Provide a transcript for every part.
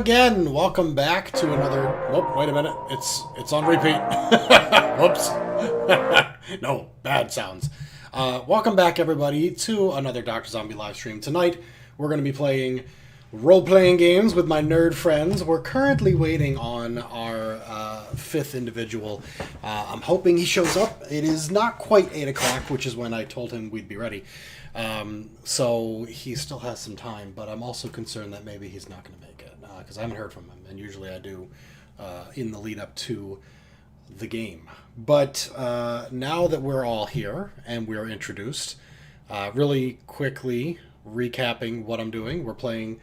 again. Welcome back to another... Oh, wait a minute. It's on repeat. Whoops. No, bad sounds. Welcome back, everybody, to another Doctrzombie live stream. Tonight, we're going to be playing role-playing games with my nerd friends. We're currently waiting on our fifth individual. I'm hoping he shows up. It is not quite 8 o'clock, which is when I told him we'd be ready. So he still has some time, but I'm also concerned that maybe he's not going to make it, because I haven't heard from him, and usually I do in the lead up to the game. But now that we're all here and we're introduced, really quickly recapping what I'm doing, we're playing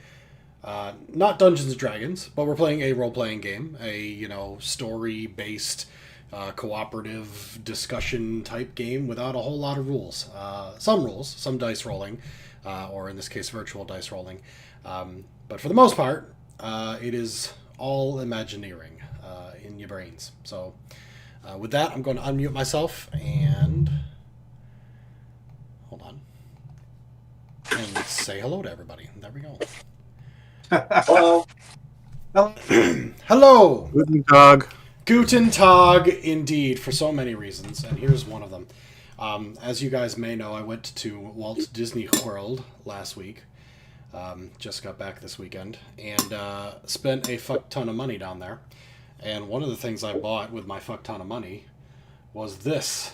not Dungeons & Dragons, but we're playing a role-playing game, a story-based cooperative discussion type game without a whole lot of rules. Some rules, some dice rolling, or in this case virtual dice rolling. But for the most part, it is all Imagineering in your brains. So with that, I'm going to unmute myself and hold on and say hello to everybody. There we go. Hello. Hello. Guten Tag. Guten Tag, indeed, for so many reasons, and here's one of them. As you guys may know, I went to Walt Disney World last week. Just got back this weekend, and spent a fuck ton of money down there. And one of the things I bought with my fuck ton of money was this.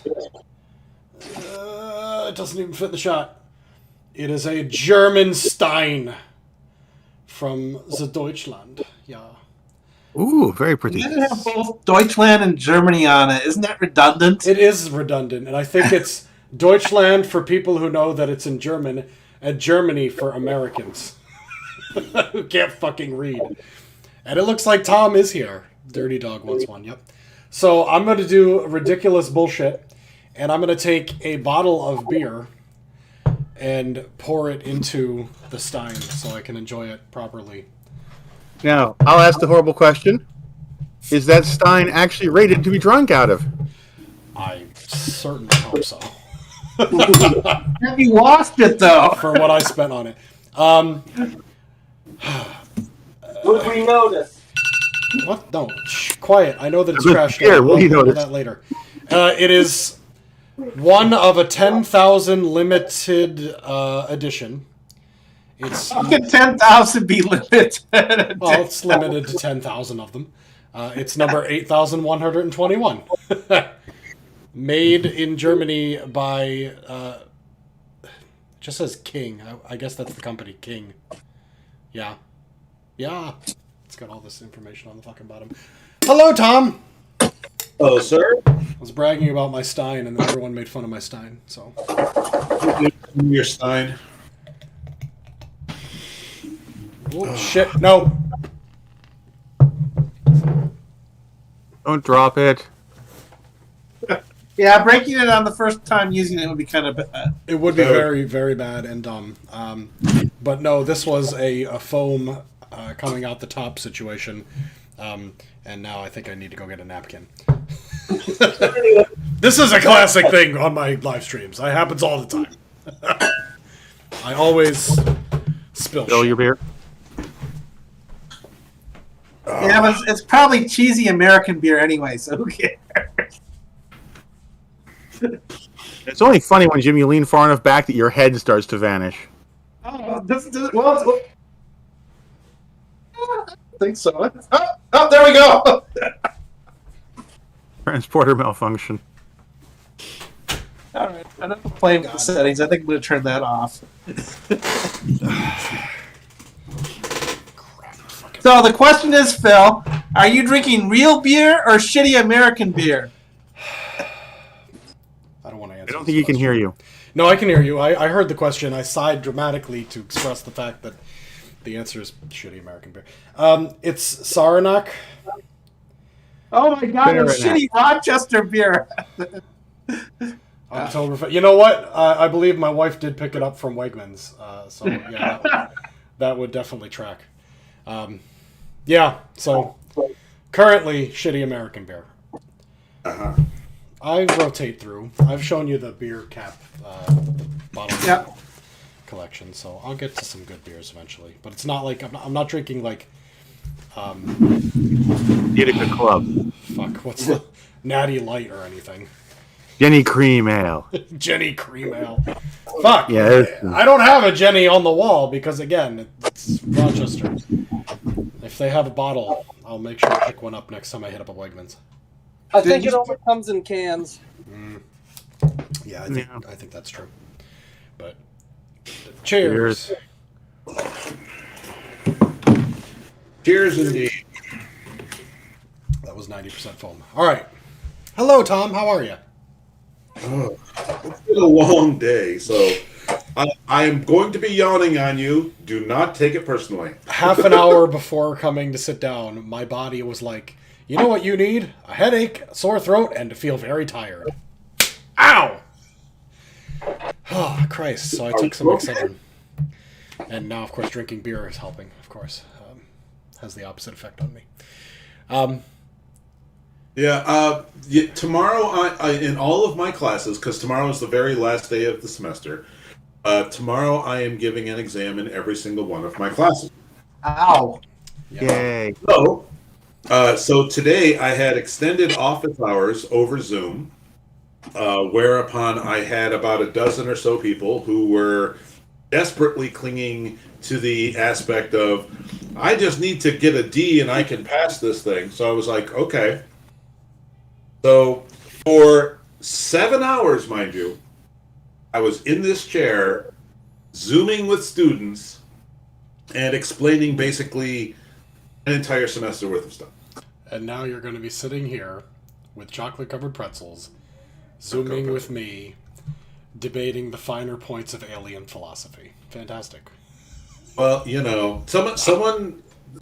It doesn't even fit the shot. It is a German Stein from the Deutschland. Yeah. Ooh, very pretty. You have both Deutschland and Germany on it. Isn't that redundant? It is redundant, and I think it's Deutschland for people who know that it's in German, and Germany for Americans who can't fucking read. And it looks like Tom is here. Dirty Dog wants one, yep. So I'm going to do ridiculous bullshit, and I'm going to take a bottle of beer and pour it into the Stein so I can enjoy it properly. Now, I'll ask the horrible question. Is that Stein actually rated to be drunk out of? I certainly hope so. Have you lost it, though? For what I spent on it. Would we notice? What? No. Shh, quiet. I know that it's Look, trashed. here, I'll what do you do notice? that later. It is one of a 10,000 limited edition. It's How can 10,000 be limited? well, it's limited to 10,000 of them. It's number 8,121. Made in Germany by, just says King. I guess that's the company, King. Yeah. Yeah. It's got all this information on the fucking bottom. Hello, Tom! Oh, sir? I was bragging about my Stein, and then everyone made fun of my Stein, so... Your Stein. Oh, shit, no! Don't drop it. Yeah, breaking it on the first time using it would be kind of bad. It would be very, very bad and dumb. But no, this was a foam coming out the top situation. And now I think I need to go get a napkin. This is a classic thing on my live streams. It happens all the time. I always spill shit. Your beer. Yeah, but it's probably cheesy American beer anyway, so who cares? It's only funny when Jimmy, you lean far enough back that your head starts to vanish. Oh, well, I think so. Oh, there we go. Transporter malfunction. All right, I'm not playing with the settings. I think I'm going to turn that off. So the question is, Phil, are you drinking real beer or shitty American beer? I don't want to answer. I don't think he can hear you. No, I can hear you. I heard the question. I sighed dramatically to express the fact that the answer is shitty American beer. It's Saranac. Oh my god, it's shitty Rochester beer. October. You know what? I believe my wife did pick it up from Wegmans. So yeah, that would definitely track. Yeah. So currently, shitty American beer. I rotate through. I've shown you the beer cap, the bottle collection, so I'll get to some good beers eventually. But it's not like I'm not drinking like Utica Club. Fuck, what's the Natty Light or anything? Jenny Cream Ale. Jenny Cream Ale. Fuck. Yeah, I don't have a Jenny on the wall because, again, it's Rochester. If they have a bottle, I'll make sure to pick one up next time I hit up a Wegmans. I think it only comes in cans. Yeah, I think that's true. But cheers. Cheers indeed. That was 90% foam. All right. Hello, Tom. How are you? Oh, it's been a long day, so I am going to be yawning on you. Do not take it personally. Half an hour before coming to sit down, my body was like, you know what you need? A headache, a sore throat, and to feel very tired. Ow! Oh, Christ. So I took some Excedrin. And now, of course, drinking beer is helping, of course. Has the opposite effect on me. Tomorrow, I in all of my classes, because tomorrow is the very last day of the semester, tomorrow I am giving an exam in every single one of my classes. Ow. Yay. So today I had extended office hours over Zoom, whereupon I had about a dozen or so people who were desperately clinging to the aspect of, I just need to get a D and I can pass this thing. So I was like, okay. So for 7 hours, mind you, I was in this chair, Zooming with students and explaining basically an entire semester worth of stuff. And now you're going to be sitting here with chocolate-covered pretzels, Zooming with me, debating the finer points of alien philosophy. Fantastic. Well, you know,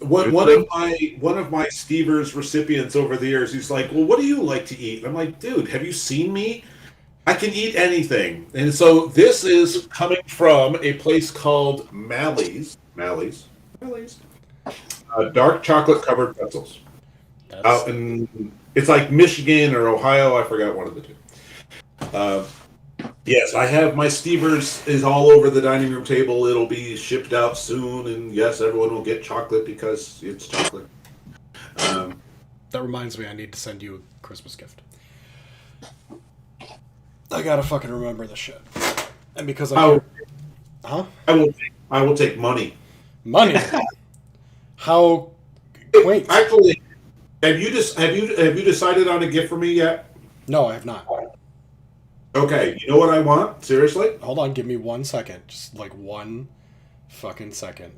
one of my Stevers recipients over the years, he's like, well, what do you like to eat? And I'm like, dude, have you seen me? I can eat anything. And so this is coming from a place called Mally's. Dark chocolate covered pretzels. Out in, it's like Michigan or Ohio. I forgot one of the two. Yes, I have my Stevers is all over the dining room table. It'll be shipped out soon, and yes, everyone will get chocolate because it's chocolate. That reminds me, I need to send you a Christmas gift. I gotta fucking remember this shit. And because I will take money. Money? How? Wait. Actually, have you decided on a gift for me yet? No, I have not. Okay, you know what I want? Seriously? Hold on, give me 1 second. Just like 1 fucking second.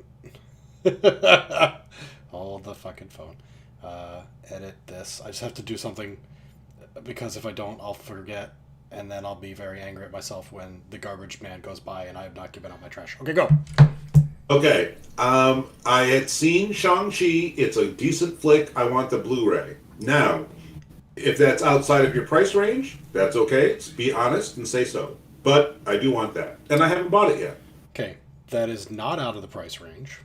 Hold the fucking phone. Edit this. I just have to do something because if I don't, I'll forget. And then I'll be very angry at myself when the garbage man goes by and I have not given out my trash. Okay, go. Okay. I had seen Shang-Chi. It's a decent flick. I want the Blu-ray. Now, if that's outside of your price range, that's okay. Be honest and say so. But I do want that. And I haven't bought it yet. Okay, that is not out of the price range.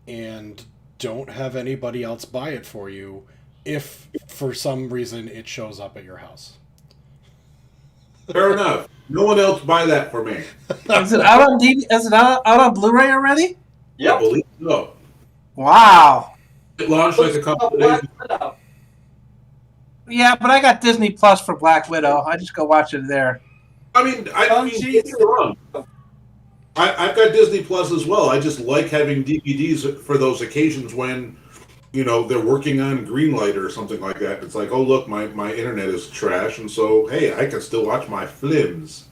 And don't have anybody else buy it for you if, for some reason, it shows up at your house. Fair enough. No one else buy that for me. Is it out on Is it out on Blu-ray already? Yep. I believe so. Wow. It launched like a couple of days ago. Yeah, but I got Disney Plus for Black Widow. I just go watch it there. I mean, don't get me wrong. I've got Disney Plus as well. I just like having DVDs for those occasions when, you know, they're working on Greenlight or something like that. It's like, oh, look, my internet is trash, and so, hey, I can still watch my films.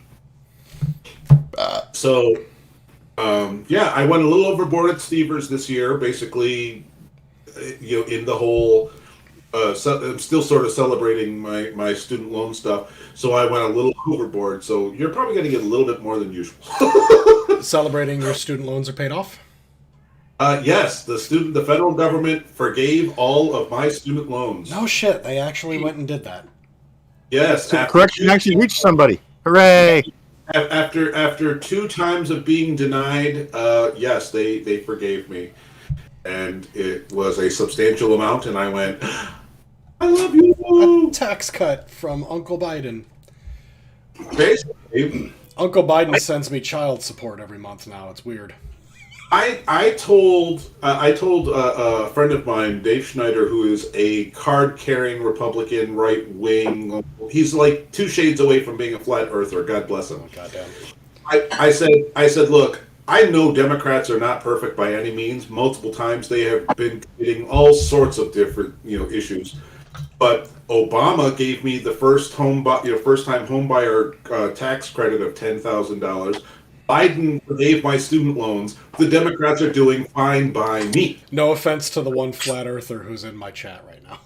I went a little overboard at Stevers this year, basically, you know, in the whole... I'm still sort of celebrating my student loan stuff, so I went a little overboard. So you're probably going to get a little bit more than usual. Celebrating your student loans are paid off? Yes, the federal government forgave all of my student loans. No shit, they actually went and did that. Yes, So correction actually reached somebody. Hooray! After 2 times of being denied, yes, they forgave me, and it was a substantial amount. And I went, I love you. A tax cut from Uncle Biden. Basically, Uncle Biden sends me child support every month now. It's weird. I told a friend of mine, Dave Schneider, who is a card-carrying Republican, right-wing. He's like 2 shades away from being a flat earther. God bless him. Oh, goddamn. I said, look, I know Democrats are not perfect by any means. Multiple times they have been committing all sorts of different, issues. But Obama gave me the first first-time home buyer tax credit of $10,000. Biden gave my student loans. The Democrats are doing fine by me. No offense to the one flat earther who's in my chat right now.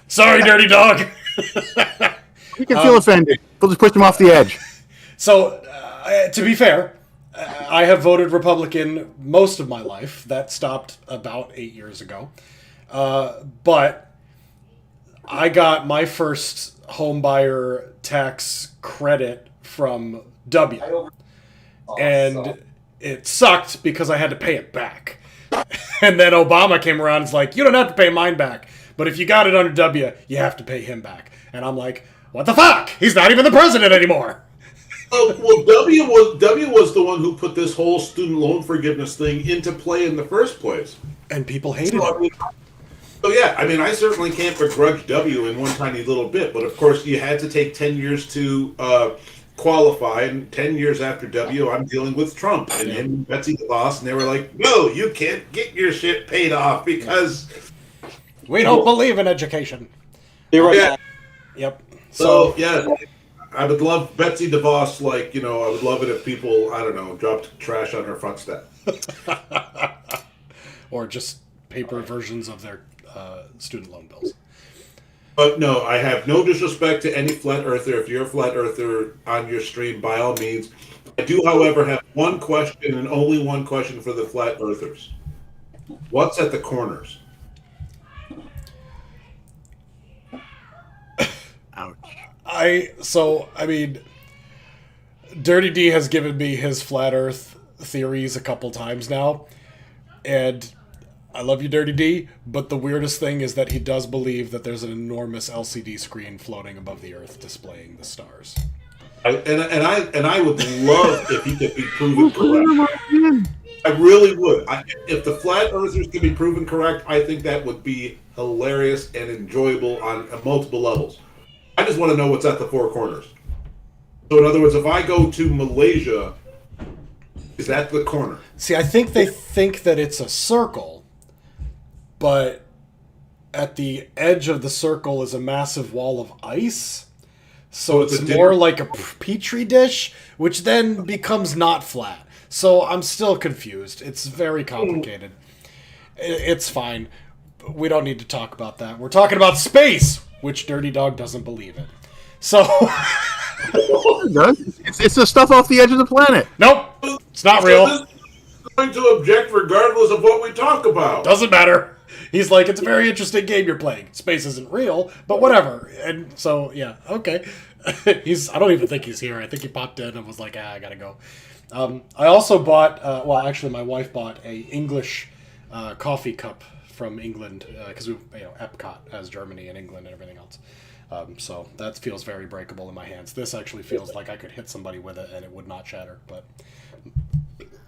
Sorry, dirty dog. You can feel offended. We'll just push him off the edge. So, to be fair, I have voted Republican most of my life. That stopped about 8 years ago. But I got my first homebuyer tax credit from W. And it sucked because I had to pay it back. And then Obama came around and was like, you don't have to pay mine back. But if you got it under W, you have to pay him back. And I'm like, what the fuck? He's not even the president anymore. Well, W was the one who put this whole student loan forgiveness thing into play in the first place. And people hated So, it. I certainly can't begrudge W in one tiny little bit, but of course you had to take 10 years to qualify, and 10 years after W, I'm dealing with Trump and him and Betsy DeVos, and they were like, no, you can't get your shit paid off because... We don't believe in education. You're right. Yeah. Yep. So, yeah, I would love Betsy DeVos, I would love it if people, I don't know, dropped trash on her front step. Or just paper versions of their student loan bills. But no, I have no disrespect to any flat earther. If you're a flat earther on your stream, by all means. I do, however, have one question and only one question for the flat earthers. What's at the corners? Ouch. Dirty D has given me his flat earth theories a couple times now. And I love you, Dirty D, but the weirdest thing is that he does believe that there's an enormous LCD screen floating above the Earth displaying the stars. I would love if he could be proven correct. I really would. If the flat earthers could be proven correct, I think that would be hilarious and enjoyable on multiple levels. I just want to know what's at the four corners. So, in other words, if I go to Malaysia, is that the corner? See, I think they think that it's a circle, but at the edge of the circle is a massive wall of ice. So it's more like a petri dish, which then becomes not flat. So I'm still confused. It's very complicated. It's fine. We don't need to talk about that. We're talking about space, which Dirty Dog doesn't believe in. So... It's the stuff off the edge of the planet. Nope. It's not real. So this is going to object regardless of what we talk about. Doesn't matter. He's like, it's a very interesting game you're playing. Space isn't real, but whatever. And so, yeah, okay. I don't even think he's here. I think he popped in and was like, I gotta go. I also bought, actually my wife bought a English coffee cup from England, because Epcot has Germany and England and everything else. So that feels very breakable in my hands. This actually feels like I could hit somebody with it and it would not shatter, but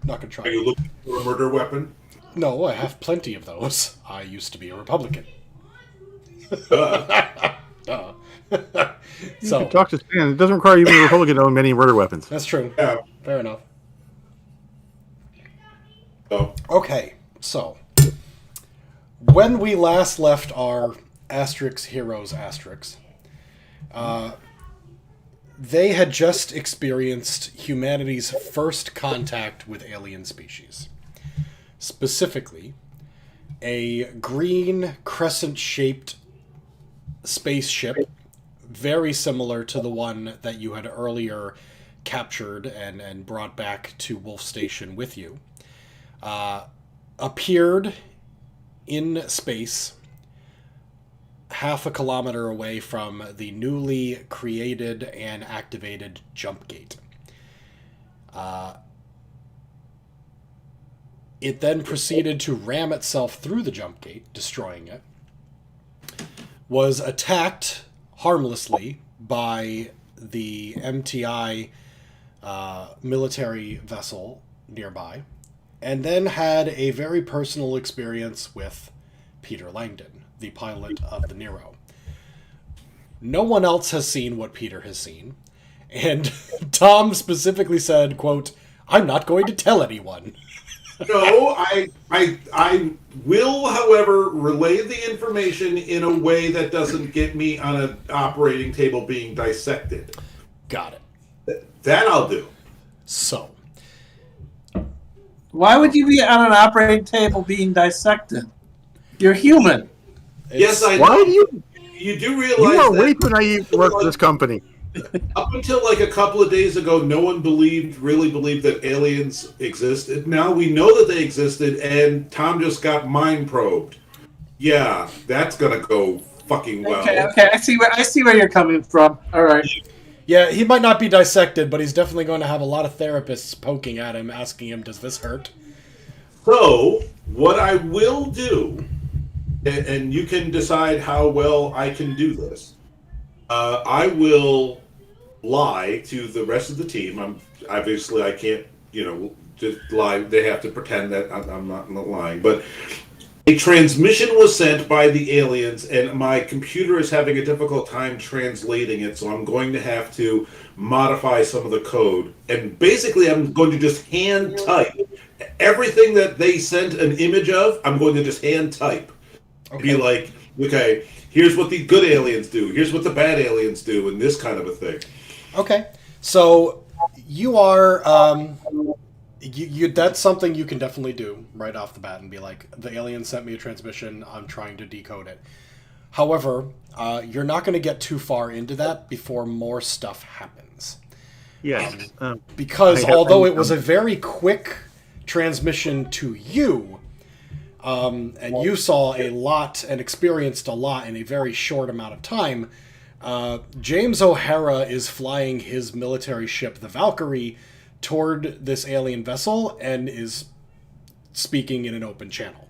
not gonna try. Are you looking for a murder weapon? No, I have plenty of those. I used to be a Republican. So Talk to Stan. It doesn't require even a Republican to own many murder weapons. that's true. Yeah. Fair enough. Oh. Okay, so when we last left our Asterix Heroes Asterix, they had just experienced humanity's first contact with alien species. Specifically, a green crescent-shaped spaceship, very similar to the one that you had earlier captured and brought back to Wolf Station with you, appeared in space half a kilometer away from the newly created and activated jump gate. It then proceeded to ram itself through the jump gate, destroying it. Was attacked harmlessly by the MTI military vessel nearby, and then had a very personal experience with Peter Langdon, the pilot of the Nero. No one else has seen what Peter has seen, and Tom specifically said, quote, "I'm not going to tell anyone." No, I will, however, relay the information in a way that doesn't get me on an operating table being dissected. Got it. That I'll do. So, Why would you be on an operating table being dissected? You're human. Yes, I Why know. do you? You do You realize are that way too naive to work for this company. up until like a couple of days ago, no one really believed that aliens existed. Now we know that they existed, and Tom just got mind probed. Yeah, that's gonna go fucking well. Okay. I see where you're coming from. All right. yeah, he might not be dissected, but he's definitely going to have a lot of therapists poking at him, asking him, "Does this hurt?" So, what I will do, and you can decide how well I can do this, I will lie to the rest of the team. I can't, just lie. They have to pretend that I'm not lying. But a transmission was sent by the aliens, and my computer is having a difficult time translating it, so I'm going to have to modify some of the code. And basically, I'm going to just hand type everything that they sent an image of. I'm going to just hand type. Okay. Be like, okay, here's what the good aliens do. Here's what the bad aliens do, and this kind of a thing. Okay, so you are that's something you can definitely do right off the bat and be like, the alien sent me a transmission, I'm trying to decode it. However, you're not going to get too far into that before more stuff happens. Yes. Because although it was a very quick transmission to you, and you saw a lot and experienced a lot in a very short amount of time, James O'Hara is flying his military ship, the Valkyrie, toward this alien vessel and is speaking in an open channel.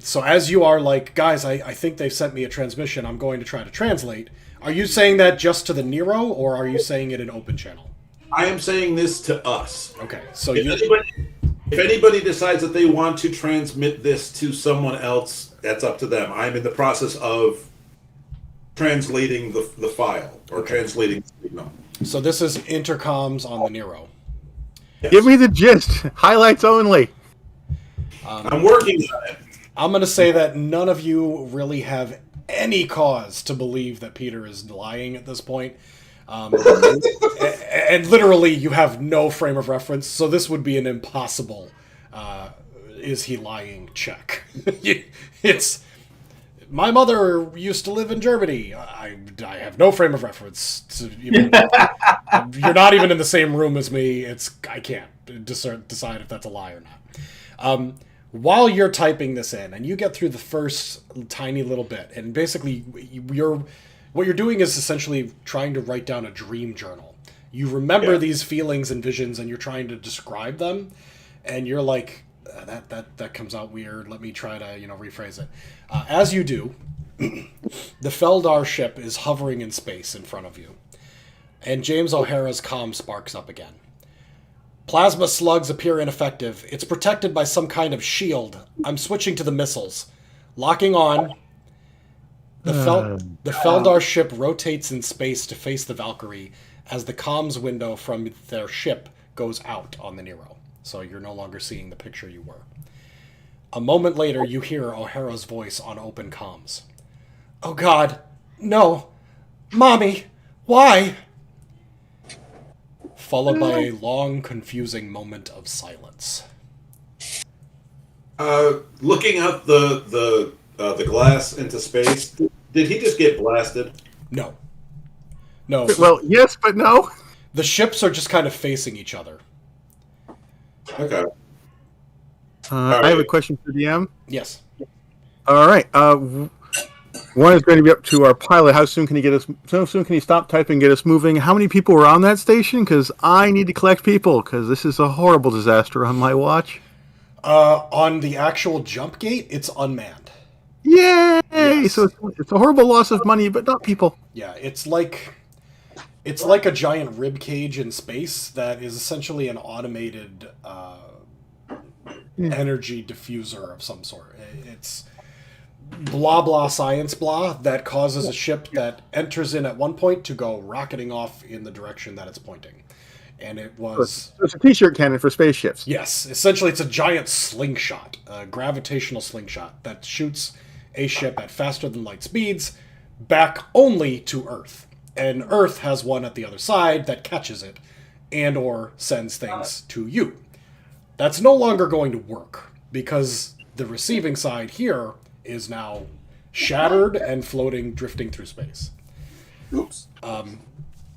So as you are like, guys, I think they've sent me a transmission, I'm going to try to translate, are you saying that just to the Nero, or are you saying it in open channel? I am saying this to us. Okay, so If anybody decides that they want to transmit this to someone else, that's up to them. I'm in the process of translating the file, or translating the signal. So this is intercoms on the Nero. Yes. Give me the gist. Highlights only. I'm working on it. I'm going to say that none of you really have any cause to believe that Peter is lying at this point. And literally, you have no frame of reference, so this would be an impossible is he lying check. It's, my mother used to live in Germany. I have no frame of reference. To even, you're not even in the same room as me. I can't decide if that's a lie or not. While you're typing this in, and you get through the first tiny little bit, and basically what you're doing is essentially trying to write down a dream journal. You remember these feelings and visions, and you're trying to describe them, and you're like, that comes out weird. Let me try to rephrase it. As you do, the Feldar ship is hovering in space in front of you, and James O'Hara's comm sparks up again. Plasma slugs appear ineffective. It's protected by some kind of shield. I'm switching to the missiles. Locking on. The Feldar ship rotates in space to face the Valkyrie as the comms window from their ship goes out on the Nero. So you're no longer seeing the picture you were. A moment later, you hear O'Hara's voice on open comms. "Oh God, no. Mommy, why?" Followed by a long, confusing moment of silence. Looking out the glass into space, did he just get blasted? No. No. Well, yes, but no. The ships are just kind of facing each other. Okay. I have a question for DM. Yes. All right. One is going to be up to our pilot. How soon can he stop typing, get us moving? How many people were on that station? Because I need to collect people, because this is a horrible disaster on my watch. On the actual jump gate, it's unmanned. Yay! Yes. So it's a horrible loss of money, but not people. Yeah, it's like It's like a giant rib cage in space that is essentially an automated energy diffuser of some sort. It's blah blah science blah that causes a ship that enters in at one point to go rocketing off in the direction that it's pointing. And it was... It's a t-shirt cannon for spaceships. Yes, essentially it's a giant slingshot, a gravitational slingshot that shoots a ship at faster than light speeds back only to Earth. And Earth has one at the other side that catches it and or sends things to you. That's no longer going to work because the receiving side here is now shattered and floating, drifting through space. Oops.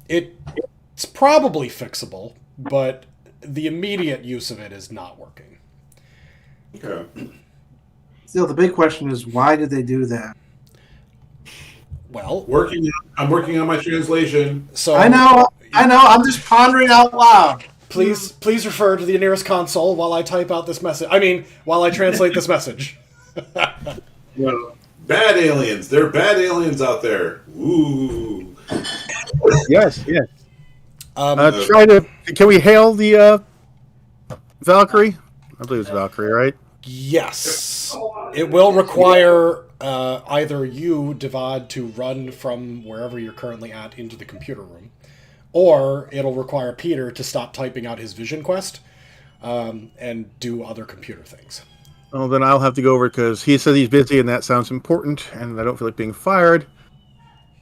It's probably fixable, but the immediate use of it is not working. Okay. Still, the big question is, why did they do that? Well, I'm working on my translation. so I know. I'm just pondering out loud. Please refer to the nearest console while I type out this message. While I translate this message. Bad aliens. There are bad aliens out there. Ooh. Yes. Can we hail the Valkyrie? I believe it's Valkyrie, right? Yes. It will require either you, Divad, to run from wherever you're currently at into the computer room, or it'll require Peter to stop typing out his vision quest and do other computer things. Well, then I'll have to go over because he said he's busy and that sounds important, and I don't feel like being fired.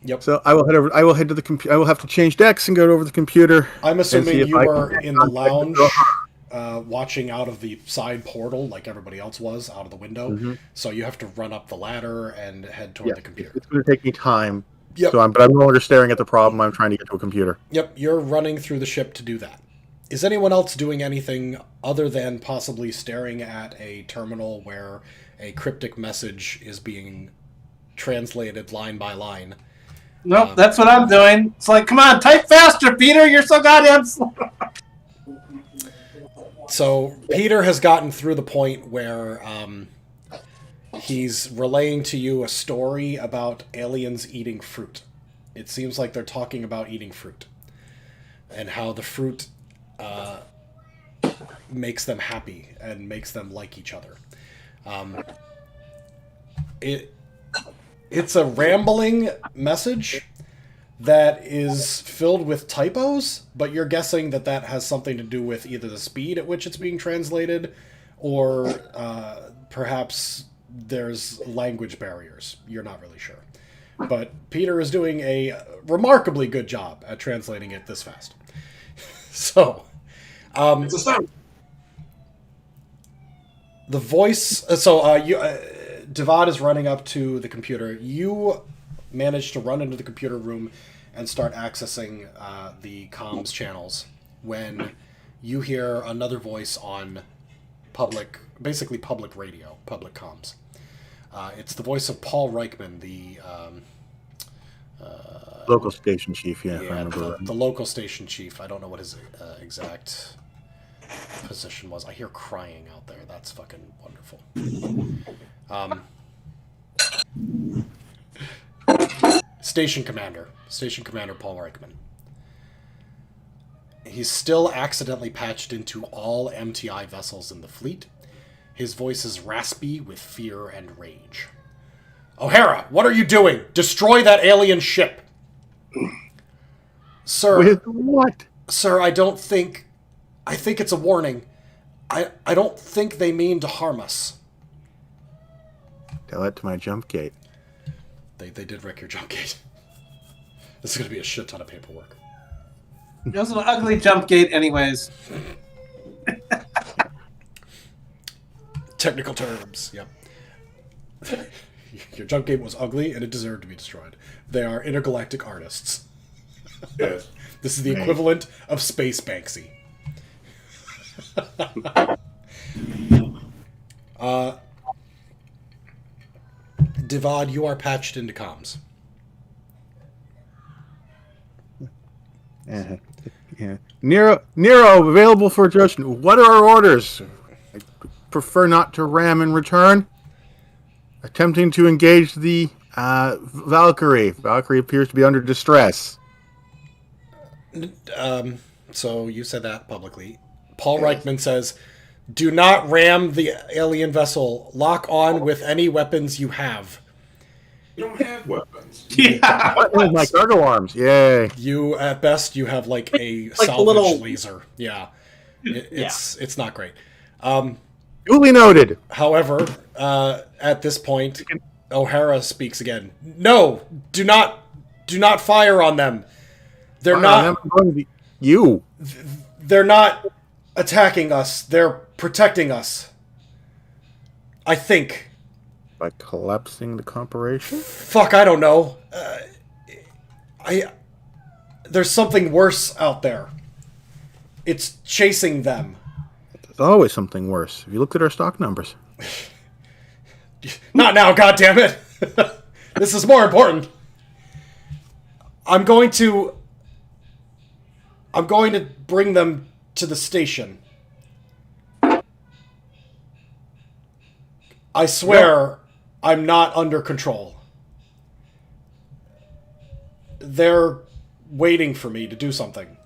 Yep. So I will head over. I will head to the computer. I will have to change decks and go over to the computer. I'm assuming you were in the lounge, her. watching out of the side portal like everybody else was out of the window. Mm-hmm. So you have to run up the ladder and head toward the computer. It's going to take me time. Yep. But I'm no longer staring at the problem. I'm trying to get to a computer. Yep, you're running through the ship to do that. Is anyone else doing anything other than possibly staring at a terminal where a cryptic message is being translated line by line? Nope, that's what I'm doing. It's like, come on, type faster, Peter. You're so goddamn slow. So Peter has gotten through the point where he's relaying to you a story about aliens eating fruit. It seems like they're talking about eating fruit and how the fruit makes them happy and makes them like each other. It's a rambling message that is filled with typos, but you're guessing that that has something to do with either the speed at which it's being translated or perhaps there's language barriers. You're not really sure. But Peter is doing a remarkably good job at translating it this fast. So, It's a start. the voice... Divad is running up to the computer. You manage to run into the computer room and start accessing the comms channels when you hear another voice on basically public radio, public comms. It's the voice of Paul Reichman, the... Local station chief, if I remember. The local station chief. I don't know what his exact position was. I hear crying out there. That's fucking wonderful. Station Commander Paul Reichman. He's still accidentally patched into all MTI vessels in the fleet. His voice is raspy with fear and rage. O'Hara, what are you doing? Destroy that alien ship. Sir. With what? Sir, I think it's a warning. I don't think they mean to harm us. Tell that to my jump gate. They did wreck your jump gate. This is going to be a shit ton of paperwork. It was an ugly jump gate anyways. Technical terms, yep. Your jump gate was ugly and it deserved to be destroyed. They are intergalactic artists. Yes. This is the equivalent of Space Banksy. Divad, you are patched into comms. Yeah. Nero, available for adjustment. What are our orders? I prefer not to ram in return. Attempting to engage the Valkyrie. Valkyrie appears to be under distress. So you said that publicly. Paul Reichman says, "Do not ram the alien vessel. Lock on with any weapons you have." You don't have weapons. Yeah. Oh, my cargo arms. Yay. You, at best, you have like a a salvage little- laser. Yeah. It's not great. Duly noted. However, at this point, O'Hara speaks again. No, do not fire on them. They're not. I'm going to be you. They're not attacking us. They're protecting us. I think. By collapsing the corporation? Fuck, I don't know. There's something worse out there. It's chasing them. There's always something worse. Have you looked at our stock numbers? Not now, goddammit! This is more important. I'm going to bring them to the station. I swear, I'm not under control. They're waiting for me to do something.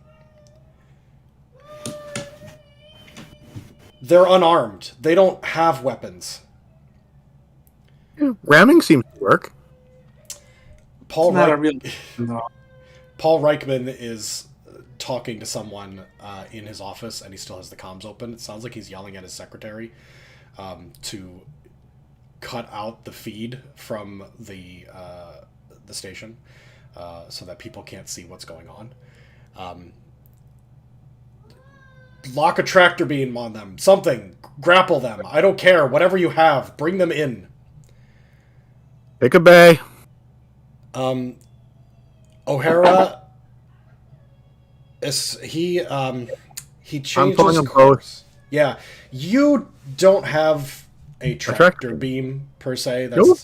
They're unarmed. They don't have weapons. Ramming seems to work. Paul Not a Reich- real. No. Paul Reichman is talking to someone in his office, and he still has the comms open. It sounds like he's yelling at his secretary to cut out the feed from the station so that people can't see what's going on. Lock a tractor beam on them. Something. Grapple them. I don't care. Whatever you have. Bring them in. Pick a bay. O'Hara he changed calling his them course. Yeah. You don't have a tractor tractor. beam per se. That's Nope.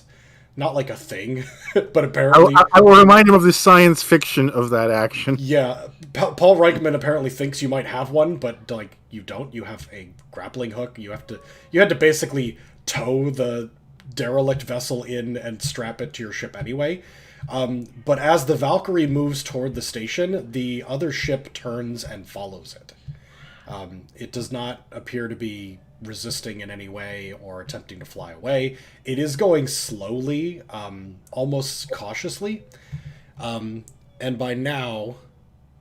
not like a thing. But apparently I will remind him of the science fiction of that action. yeah, Paul Reichman apparently thinks you might have one, but like you don't. You have a grappling hook. You had to basically tow the derelict vessel in and strap it to your ship anyway. But as the Valkyrie moves toward the station, the other ship turns and follows it. It does not appear to be resisting in any way or attempting to fly away. It is going slowly, almost cautiously. And by now,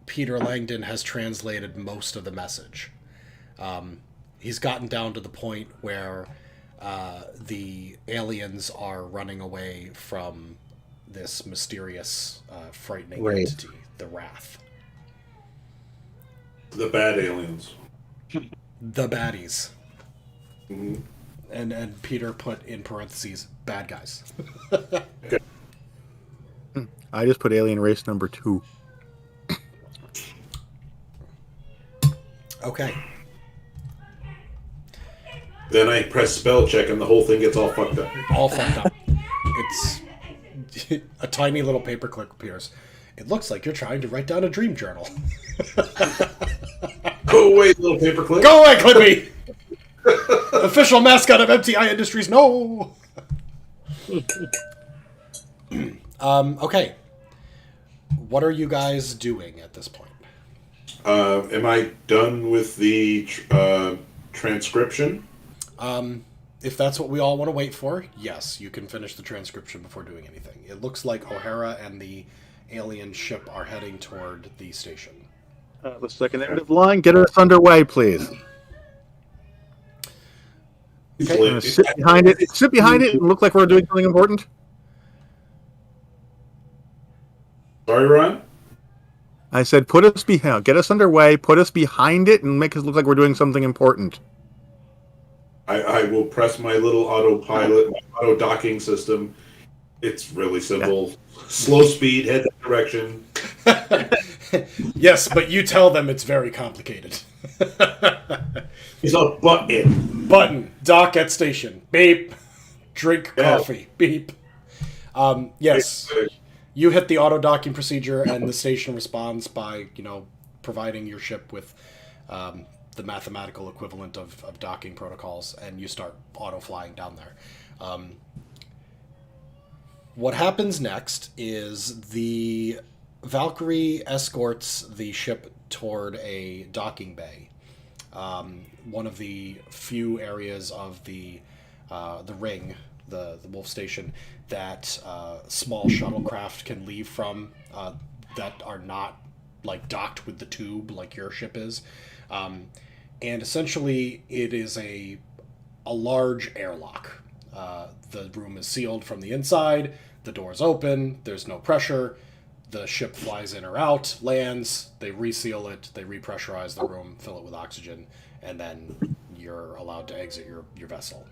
Peter Langdon has translated most of the message. He's gotten down to the point where the aliens are running away from this mysterious, frightening Right. entity, the Wrath. The bad aliens. The baddies. Mhm. And Peter put in parentheses, bad guys. I just put alien race number 2. Okay. Then I press spell check and the whole thing gets all fucked up. All fucked up. It's a tiny little paperclip appears. It looks like you're trying to write down a dream journal. Go away, little paperclip. Go away, Clippy! Official mascot of MTI Industries, no! Okay. What are you guys doing at this point? Am I done with the transcription? If that's what we all want to wait for, yes, you can finish the transcription before doing anything. It looks like O'Hara and the alien ship are heading toward the station. The second end of line. Get us underway, please. Okay. Sit behind it. Sit behind it and look like we're doing something important. Sorry, Ron? I said, get us underway, put us behind it, and make us look like we're doing something important. I will press my little autopilot, my auto docking system. It's really simple. Slow speed, head that direction. Yes, but you tell them it's very complicated. It's a button. Button, dock at station, beep, drink Yeah. coffee, beep. Yes, you hit the auto docking procedure, and the station responds by, providing your ship with the mathematical equivalent of docking protocols, and you start auto flying down there. What happens next is the Valkyrie escorts the ship toward a docking bay, one of the few areas of the ring, the Wolf Station, that small shuttlecraft can leave from, that are not like docked with the tube like your ship is, and essentially it is a large airlock. The room is sealed from the inside. The door's open. There's no pressure. The ship flies in or out, lands, they reseal it, they repressurize the room, fill it with oxygen, and then you're allowed to exit your vessel.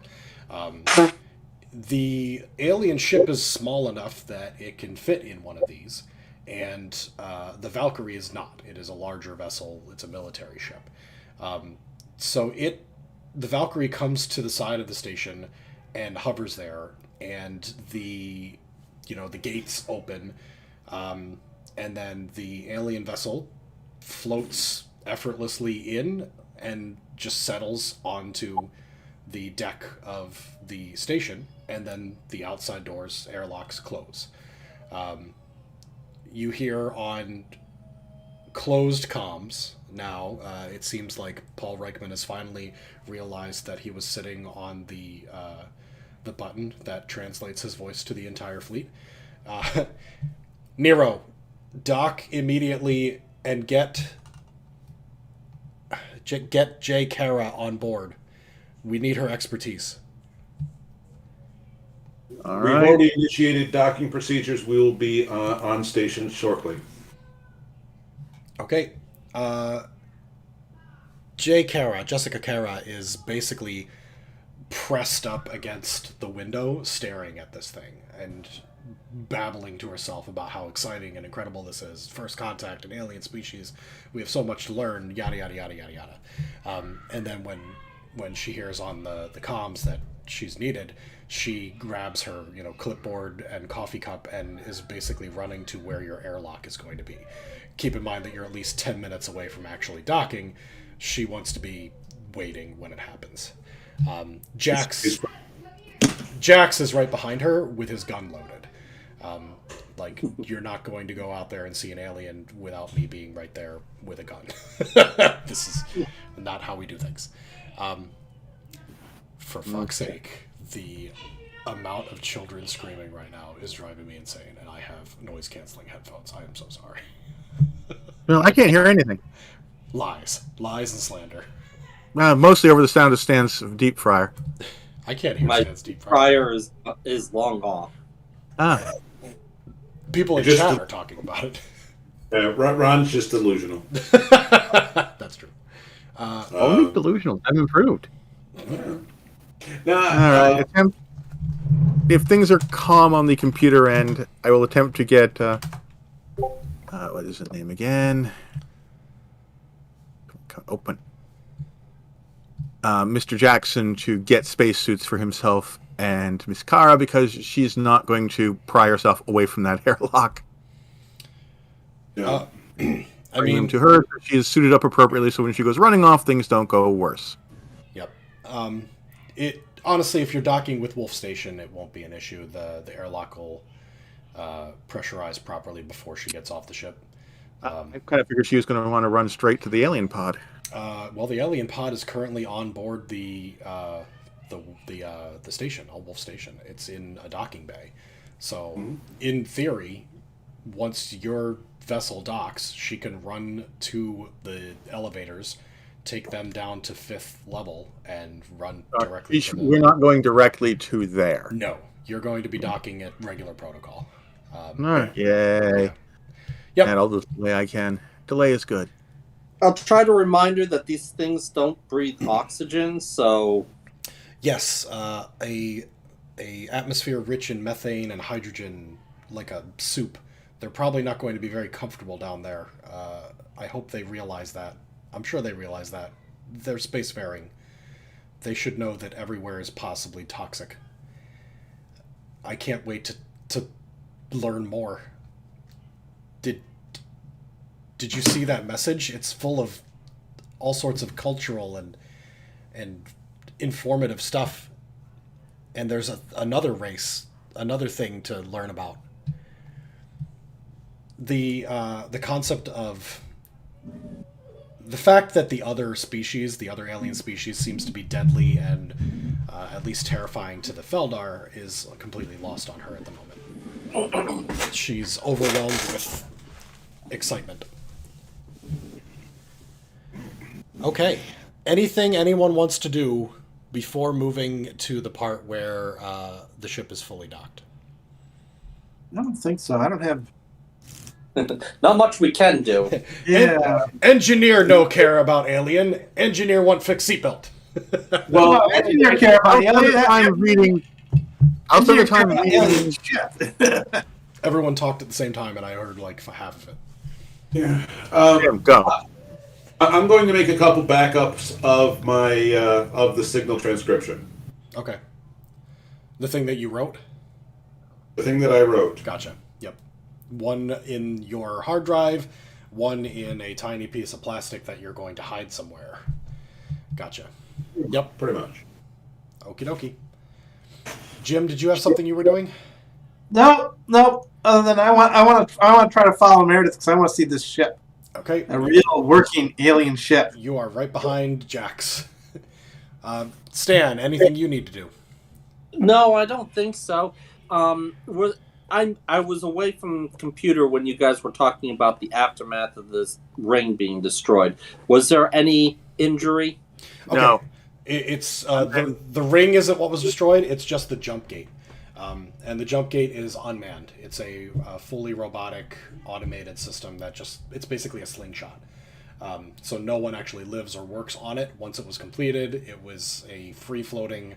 The alien ship is small enough that it can fit in one of these, and the Valkyrie is not. It is a larger vessel. It's a military ship. The Valkyrie comes to the side of the station and hovers there, and the gates open. And then the alien vessel floats effortlessly in and just settles onto the deck of the station, and then the outside doors, airlocks, close. You hear on closed comms now, it seems like Paul Reichman has finally realized that he was sitting on the button that translates his voice to the entire fleet. Nero, dock immediately and get J. Kara on board. We need her expertise. All We've right. already initiated docking procedures. We will be on station shortly. Okay. Jessica Kara is basically pressed up against the window, staring at this thing and babbling to herself about how exciting and incredible this is. First contact, an alien species. We have so much to learn, yada, yada, yada, yada, yada. And then when she hears on the comms that she's needed, she grabs her, clipboard and coffee cup and is basically running to where your airlock is going to be. Keep in mind that you're at least 10 minutes away from actually docking. She wants to be waiting when it happens. Jax is right behind her with his gun loaded. You're not going to go out there and see an alien without me being right there with a gun. This is not how we do things. For fuck's sake, the amount of children screaming right now is driving me insane, and I have noise-canceling headphones. I am so sorry. No, I can't hear anything. Lies and slander. Mostly over the sound of Stan's deep fryer. I can't hear My Stan's deep fryer. fryer is long gone. Ah, People in Just chat the- are talking about it. Ron's just delusional. That's true. only delusional. I'm improved. Nah, All right. If things are calm on the computer end, I will attempt to get. What is his name again? Open. Mr. Jackson to get spacesuits for himself and Miss Kara, because she's not going to pry herself away from that airlock. no. I Bring them mean, to her. She is suited up appropriately, so when she goes running off, things don't go worse. yep. It honestly, if you're docking with Wolf Station, it won't be an issue. The airlock will pressurize properly before she gets off the ship. I kind of figured she was going to want to run straight to the alien pod. Well, the alien pod is currently on board the station, Wolf Station. It's in a docking bay. So, in theory, once your vessel docks, she can run to the elevators, take them down to 5th level, and run directly to We're not going directly to there. No, you're going to be docking at regular protocol. Yay. Yep. And I'll do the way I can. Delay is good. I'll try to remind her that these things don't breathe oxygen, so Yes, a atmosphere rich in methane and hydrogen, like a soup. They're probably not going to be very comfortable down there. I hope they realize that. I'm sure they realize that. They're spacefaring. They should know that everywhere is possibly toxic. I can't wait to learn more. Did you see that message? It's full of all sorts of cultural and informative stuff. And there's another race, another thing to learn about. the concept of the fact that the other species, the other alien species, seems to be deadly and at least terrifying to the Feldar is completely lost on her at the moment. She's overwhelmed with excitement. Okay. Anything anyone wants to do before moving to the part where the ship is fully docked? I don't think so. I don't have. Not much we can do. Yeah. Engineer no care about alien. Engineer want fix seatbelt. Well, engineer care about I'll spend the time reading. I'll spend the time alien reading. shit. Everyone talked at the same time, and I heard like half of it. Yeah. Go. I'm going to make a couple backups of my of the signal transcription. Okay. The thing that you wrote? The thing that I wrote. Gotcha. Yep. One in your hard drive, one in a tiny piece of plastic that you're going to hide somewhere. Gotcha. Yep. Pretty much. Okie dokie. Jim, did you have something you were doing? No. Other than I want to try to follow Meredith because I want to see this ship, Okay. a real working alien ship. You are right behind Jax. Stan, anything you need to do? No, I don't think so. I was away from the computer when you guys were talking about the aftermath of this ring being destroyed. Was there any injury? Okay. No. It's the ring isn't what was destroyed. It's just the jump gate, and the jump gate is unmanned. It's a fully robotic, automated system that it's basically a slingshot. So no one actually lives or works on it. Once it was completed, it was a free-floating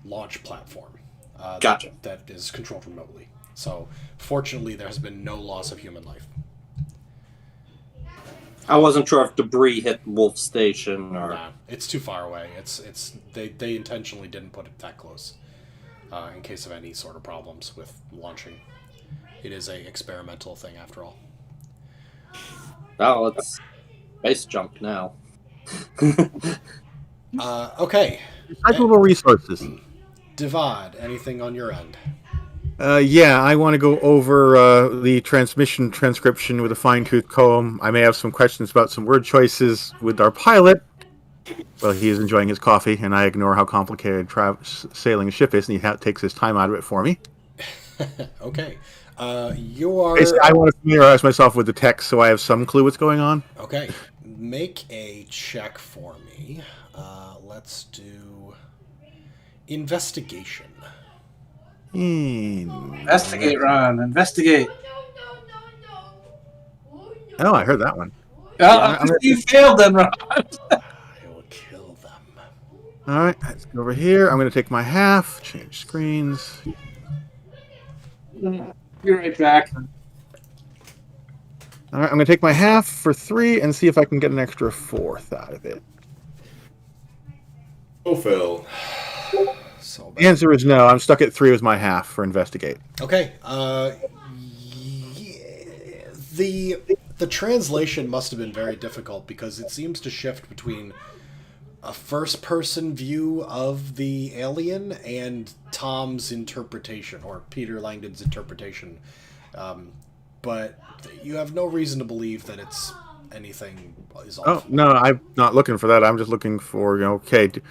launch platform. Gotcha. That is controlled remotely. So fortunately, there has been no loss of human life. I wasn't sure if debris hit Wolf Station or. Nah, it's too far away. They intentionally didn't put it that close, in case of any sort of problems with launching. It is a experimental thing after all. Oh, it's space junk now. Okay. Recyclable resources. Divad, anything on your end? Yeah, I want to go over the transmission transcription with a fine-tooth comb. I may have some questions about some word choices with our pilot. Well, he is enjoying his coffee, and I ignore how complicated sailing a ship is, and he takes his time out of it for me. Okay. You are... Basically, I want to familiarize myself with the text so I have some clue what's going on. Okay. Make a check for me. Let's do... Investigation. Investigate, Ron. Investigate. Oh, I heard that one. You failed then, Ron. I will kill them. All right, let's go over here. I'm going to take my half, change screens. You're right back. All right, I'm going to take my half for 3 and see if I can get an extra 4th out of it. Oh, Phil. So The answer is no. I'm stuck at 3 with my half for investigate. Okay. The translation must have been very difficult because it seems to shift between a first-person view of the alien and Tom's interpretation, or Peter Langdon's interpretation. But you have no reason to believe that it's anything is off. Oh, no, I'm not looking for that. I'm just looking for, okay, do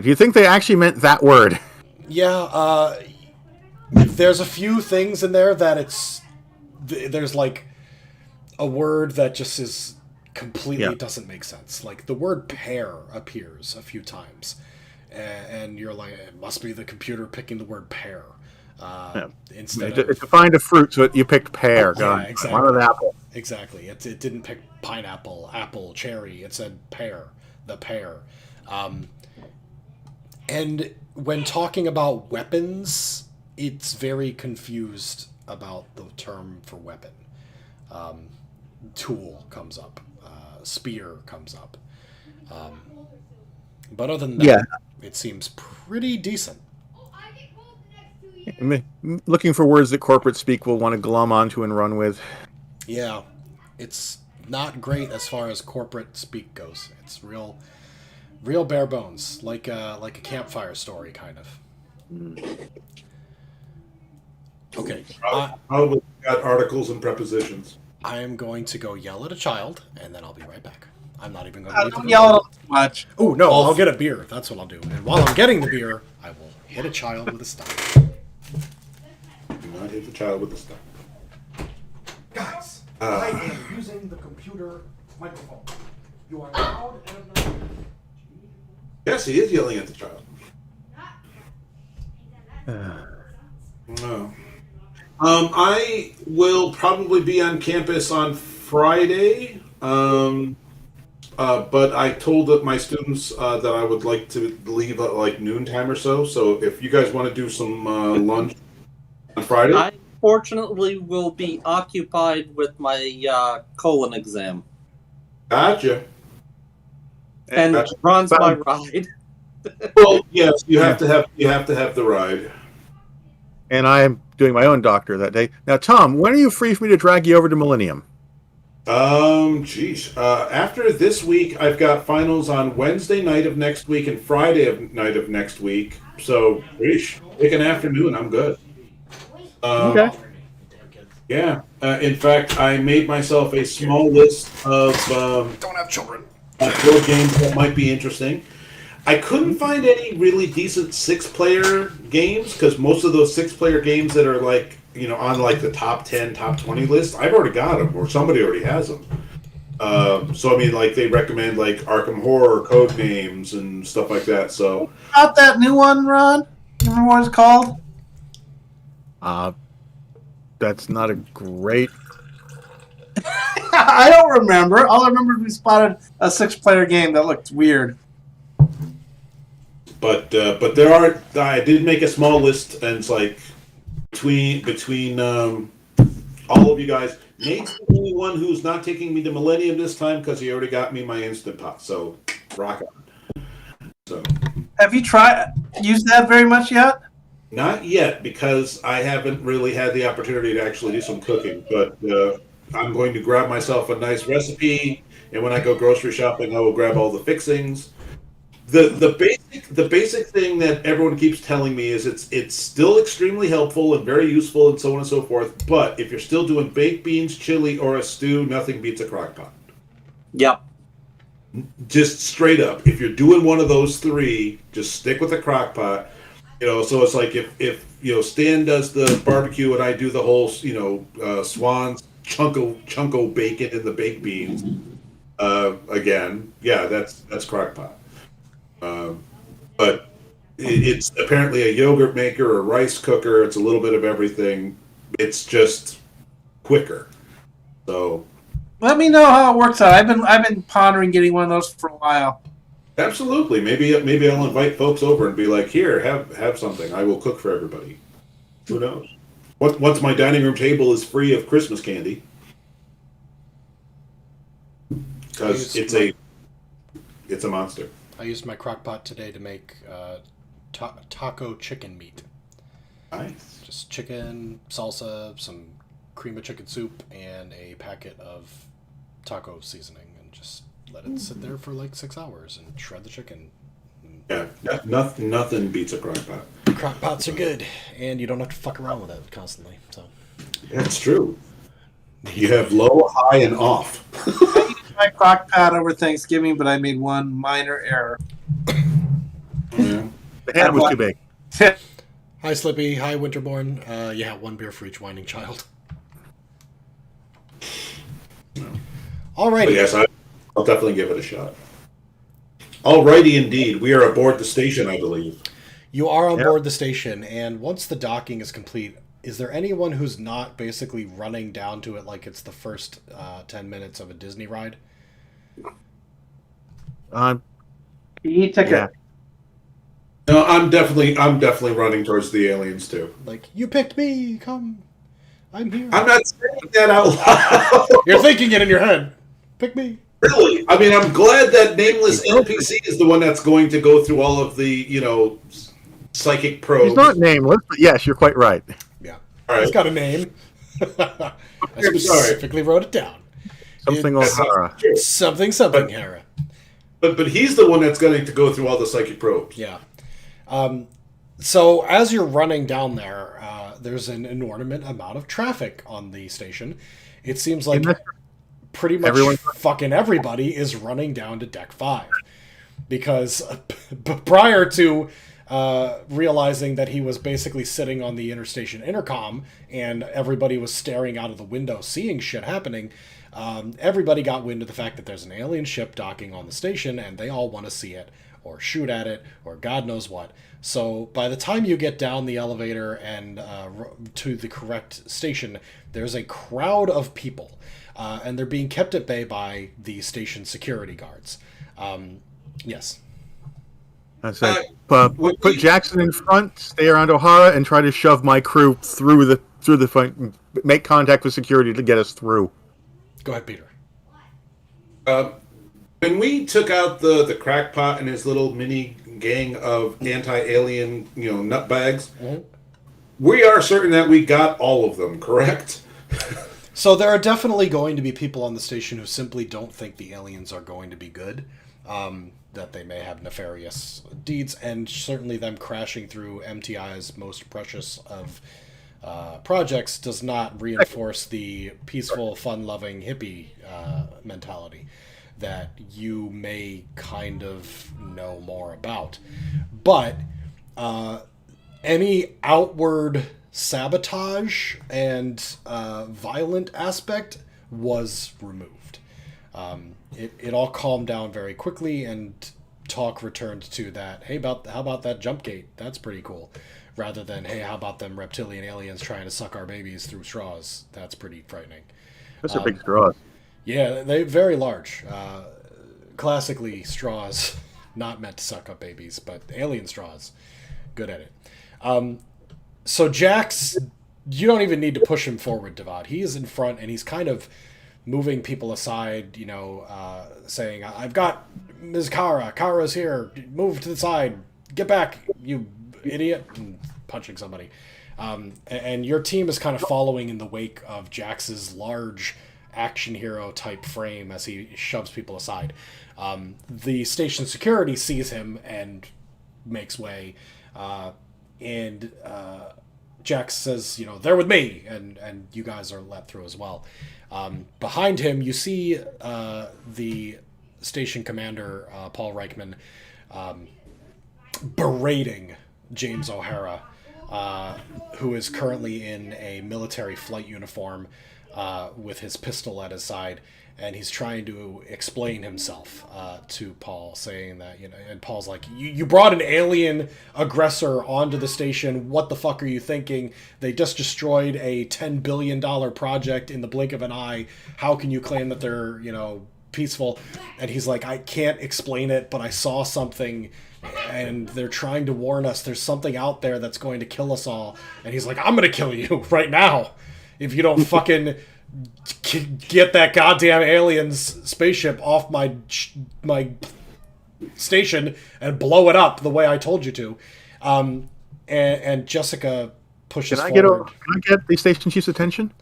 you think they actually meant that word? Yeah, there's a few things in there that there's like a word that just is completely doesn't make sense. Like the word pear appears a few times, and you're like, it must be the computer picking the word pear. Instead of... To find a fruit, so you picked pear. Yeah, exactly. One with apple. Exactly. It didn't pick pineapple, apple, cherry. It said pear, the pear. And when talking about weapons, it's very confused about the term for weapon. Tool comes up. Spear comes up. But other than that, it seems pretty decent. Looking for words that corporate speak will want to glom onto and run with. Yeah, it's not great as far as corporate speak goes. It's real bare bones, like a campfire story, kind of. Okay. Probably got articles and prepositions. I am going to go yell at a child, and then I'll be right back. I'm not even going to leave the Don't room. yell at them too much. Oh, no, I'll get a beer. That's what I'll do. And while I'm getting the beer, I will hit a child with a stone. Do not hit the child with the stone. Guys, I am using the computer microphone. You are loud and obnoxious. Yes, he is yelling at the child. No. I will probably be on campus on Friday. But I told my students that I would like to leave at like noontime or so. So if you guys want to do some lunch on Friday, I fortunately will be occupied with my colon exam. gotcha. And Gotcha. Ron's my ride. Well, yes, you have to have the ride. And I am doing my own doctor that day. Now, Tom, when are you free for me to drag you over to Millennium? Geez. After this week, I've got finals on Wednesday night of next week and Friday night of next week. So, pick an afternoon. I'm good. Okay. Yeah. In fact, I made myself a small list of Don't have children. board games that might be interesting. I couldn't find any really decent 6-player games because most of those 6-player games that are like, on like the top 10, top 20 list, I've already got them or somebody already has them. So I mean, like they recommend like Arkham Horror, Code Names, and stuff like that. So About that new one, Ron? You remember what it's called? That's not a great. I don't remember. All I remember is we spotted a 6-player game that looked weird. But there are. I did make a small list, and it's like between all of you guys. Nate's the only one who's not taking me to Millennium this time because he already got me my Instant Pot. So rock on. So Have you used that very much yet? not yet because I haven't really had the opportunity to actually do some cooking. But I'm going to grab myself a nice recipe, and when I go grocery shopping, I will grab all the fixings. The basic thing that everyone keeps telling me is it's still extremely helpful and very useful and so on and so forth. But if you're still doing baked beans, chili, or a stew, nothing beats a crock pot. Yep. Just straight up, if you're doing one of those three, just stick with the crock pot. So it's like if Stan does the barbecue and I do the whole Swan's chunko bacon in the baked beans. Again, yeah, that's crock pot. But it's apparently a yogurt maker, a rice cooker. It's a little bit of everything. It's just quicker. So Let me know how it works out. I've been pondering getting one of those for a while. absolutely, maybe I'll invite folks over and be like, here, have something. I will cook for everybody. Who knows? Once my dining room table is free of Christmas candy, because it's a monster. I used my crock pot today to make taco chicken meat. Nice. Just chicken, salsa, some cream of chicken soup, and a packet of taco seasoning, and just let it sit there for like 6 hours and shred the chicken. Yeah, nothing beats a crock pot. Crock pots are good, and you don't have to fuck around with it constantly. So That's true. You have low, high, and off. I used my crock pot over Thanksgiving, but I made one minor error. Yeah. The hand was too big. hi Slippy, hi Winterborn. Yeah, one beer for each whining child. Alrighty. But yes, I'll definitely give it a shot. Alrighty, indeed. We are aboard the station, I believe. You are on board the station, and once the docking is complete, is there anyone who's not basically running down to it like it's the first 10 minutes of a Disney ride? E-ticket. Yeah. No, I'm definitely running towards the aliens too. Like, you picked me, come, I'm here. I'm not saying that out loud. You're thinking it in your head. Pick me. Really? I mean, I'm glad that nameless NPC is the one that's going to go through all of the, psychic probes. He's not nameless, but yes, you're quite right. Yeah. All right. He's got a name. I specifically wrote it down. Something O'Hara. Something, Hera. But he's the one that's going to go through all the psychic probes. Yeah. So as you're running down there, there's an inordinate amount of traffic on the station. It seems like pretty much fucking everybody is running down to Deck 5. Because prior to realizing that he was basically sitting on the interstation intercom and everybody was staring out of the window seeing shit happening, everybody got wind of the fact that there's an alien ship docking on the station and they all want to see it or shoot at it or God knows what. So by the time you get down the elevator and to the correct station, there's a crowd of people and they're being kept at bay by the station security guards. Yes. I said, put Jackson in front, stay around O'Hara, and try to shove my crew through the front, make contact with security to get us through. Go ahead, Peter. When we took out the crackpot and his little mini gang of anti-alien, nutbags, we are certain that we got all of them, correct? So there are definitely going to be people on the station who simply don't think the aliens are going to be good. That they may have nefarious deeds, and certainly them crashing through MTI's most precious of projects does not reinforce the peaceful, fun-loving hippie mentality that you may kind of know more about. But any outward sabotage and violent aspect was removed. It all calmed down very quickly, and talk returned to that, hey, how about that jump gate? That's pretty cool. Rather than, hey, how about them reptilian aliens trying to suck our babies through straws? That's pretty frightening. Those are big straws. Yeah, they're very large. Classically, straws not meant to suck up babies, but alien straws, good at it. So Jax, you don't even need to push him forward, Devad. He is in front, and he's kind of moving people aside, saying, I've got Ms. Kara. Kara's here. Move to the side. Get back, you idiot. And punching somebody. And your team is kind of following in the wake of Jax's large action hero type frame as he shoves people aside. The station security sees him and makes way. And Jax says, they're with me. And you guys are let through as well. Behind him, you see the station commander, Paul Reichman, berating James O'Hara, who is currently in a military flight uniform with his pistol at his side. And he's trying to explain himself to Paul, saying that, and Paul's like, you brought an alien aggressor onto the station. What the fuck are you thinking? They just destroyed a $10 billion project in the blink of an eye. How can you claim that they're, peaceful? And he's like, I can't explain it, but I saw something and they're trying to warn us. There's something out there that's going to kill us all. And he's like, I'm going to kill you right now if you don't fucking get that goddamn alien's spaceship off my station and blow it up the way I told you to. And Jessica pushes forward. Can I get the station chief's attention?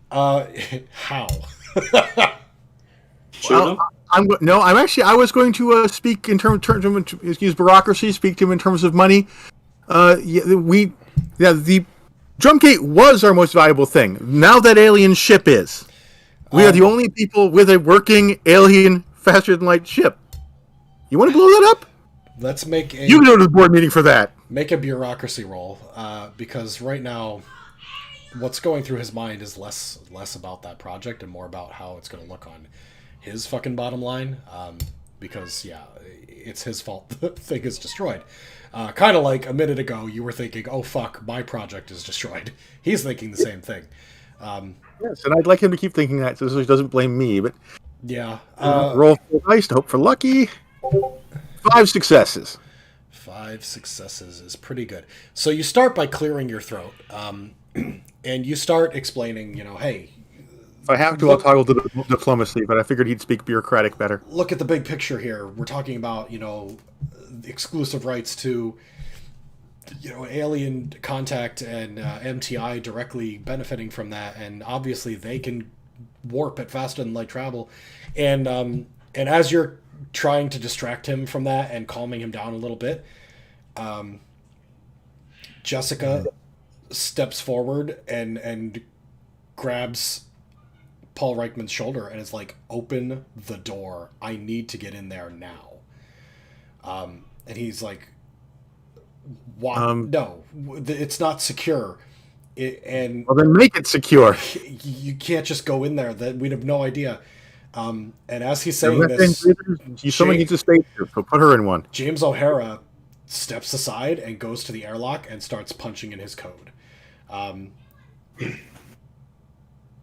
How? I was going to speak in terms of use bureaucracy, speak to him in terms of money. The jump gate was our most valuable thing. Now that alien ship is. We are the only people with a working alien faster than light ship. You want to blow that up? Let's make a... You can go to the board meeting for that. Make a bureaucracy roll, because right now what's going through his mind is less about that project and more about how it's going to look on his fucking bottom line, because, it's his fault the thing is destroyed. Kind of like a minute ago, you were thinking, oh, fuck, my project is destroyed. He's thinking the same thing. Yes, and I'd like him to keep thinking that so he doesn't blame me. But yeah. Roll 4 dice to hope for lucky. 5 successes. 5 successes is pretty good. So you start by clearing your throat, and you start explaining, hey... If I have to, I'll toggle to diplomacy, but I figured he'd speak bureaucratic better. Look at the big picture here. We're talking about, exclusive rights to, alien contact and MTI directly benefiting from that. And obviously they can warp at faster than light travel. And as you're trying to distract him from that and calming him down a little bit, Jessica steps forward and grabs Paul Reichman's shoulder and is like, "Open the door. I need to get in there now." And he's like, "Why? No, it's not secure." Well, then make it secure. You can't just go in there. That we'd have no idea. And as he's saying Someone needs to stay here, so put her in one. James O'Hara steps aside and goes to the airlock and starts punching in his code.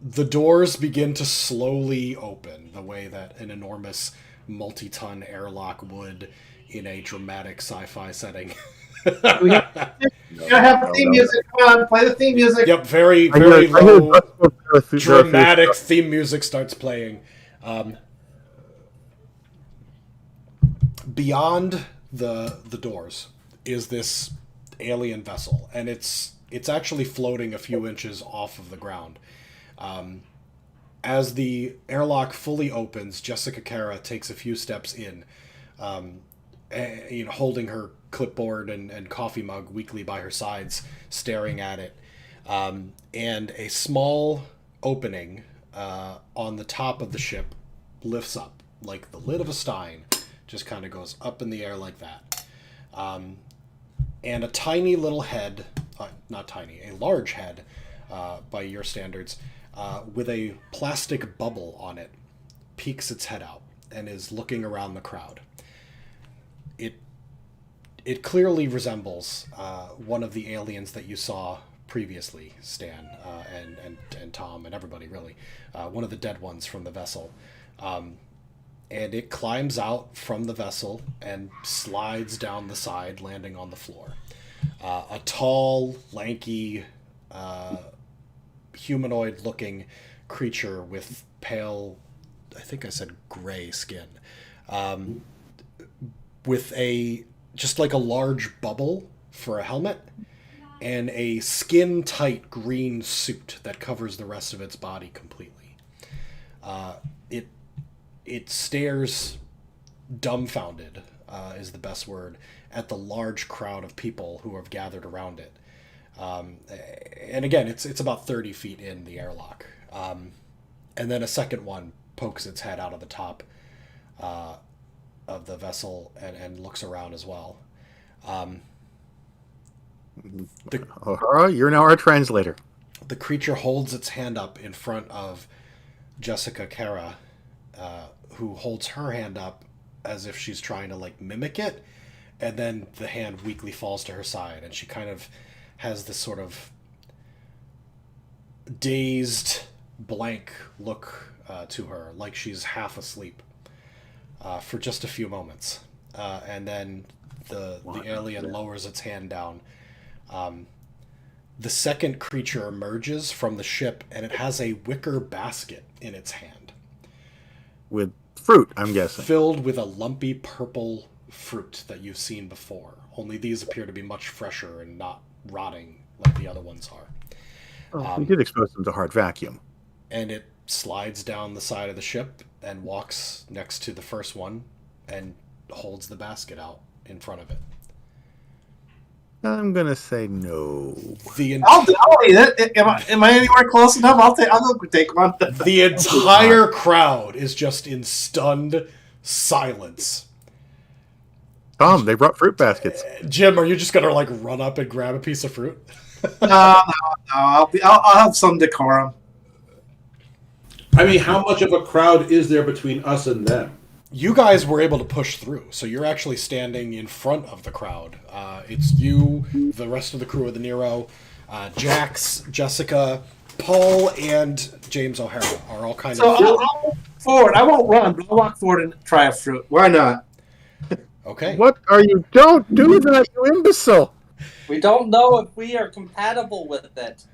The doors begin to slowly open the way that an enormous multi-ton airlock would in a dramatic sci-fi setting. We have the theme music. Come on, play the theme music. Yep, very low, dramatic theme music starts playing. Beyond the doors is this alien vessel, and it's actually floating a few inches off of the ground. As the airlock fully opens, Jessica Kara takes a few steps in, holding her clipboard and coffee mug weakly by her sides, staring at it. And a small opening on the top of the ship lifts up, like the lid of a stein, just kind of goes up in the air like that. And a tiny little head, not tiny, a large head, by your standards, with a plastic bubble on it, peeks its head out and is looking around the crowd. It clearly resembles one of the aliens that you saw previously, Stan, and Tom, and everybody, really. One of the dead ones from the vessel. And it climbs out from the vessel and slides down the side, landing on the floor. A tall, lanky, humanoid-looking creature with pale, I think I said gray skin, with just like a large bubble for a helmet and a skin-tight green suit that covers the rest of its body completely. It stares dumbfounded, is the best word, at the large crowd of people who have gathered around it. And again, it's about 30 feet in the airlock. And then a second one pokes its head out of the top of the vessel and looks around as well. You're now our translator. The creature holds its hand up in front of Jessica Kara, who holds her hand up as if she's trying to like mimic it, and then the hand weakly falls to her side, and she kind of has this sort of dazed, blank look to her, like she's half asleep, for just a few moments. And then the alien lowers its hand down. The second creature emerges from the ship, and it has a wicker basket in its hand. With fruit, I'm guessing. Filled with a lumpy purple fruit that you've seen before. Only these appear to be much fresher and not rotting like the other ones are. We did expose them to hard vacuum. And it slides down the side of the ship and walks next to the first one and holds the basket out in front of it. I'm gonna say no. I'll eat it. Am I anywhere close enough? I'll go take one. The entire crowd is just in stunned silence. Tom, they brought fruit baskets. Jim, are you just gonna like run up and grab a piece of fruit? No. I'll have some decorum. I mean, how much of a crowd is there between us and them? You guys were able to push through, so you're actually standing in front of the crowd. It's you, the rest of the crew of the Nero, Jax, Jessica, Paul, and James O'Hara are all kind of... I'll walk forward. I won't run, but I'll walk forward and try a fruit. Why not? Okay. What are you? Don't do that, you imbecile! We don't know if we are compatible with it.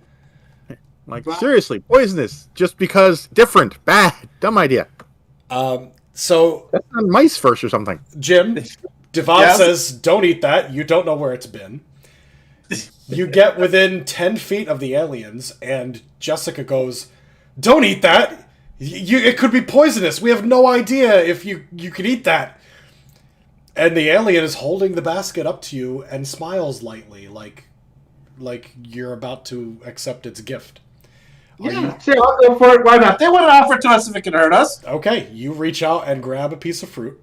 Like, seriously, poisonous. Just because different. Bad. Dumb idea. So... That's on mice first or something. Jim, Devad says, don't eat that. You don't know where it's been. You get within 10 feet of the aliens, and Jessica goes, don't eat that. It could be poisonous. We have no idea if you could eat that. And the alien is holding the basket up to you and smiles lightly, like, like you're about to accept its gift. Yeah, sure, I'll go for it. Why not? They wouldn't offer it to us if it could hurt us. Okay, you reach out and grab a piece of fruit.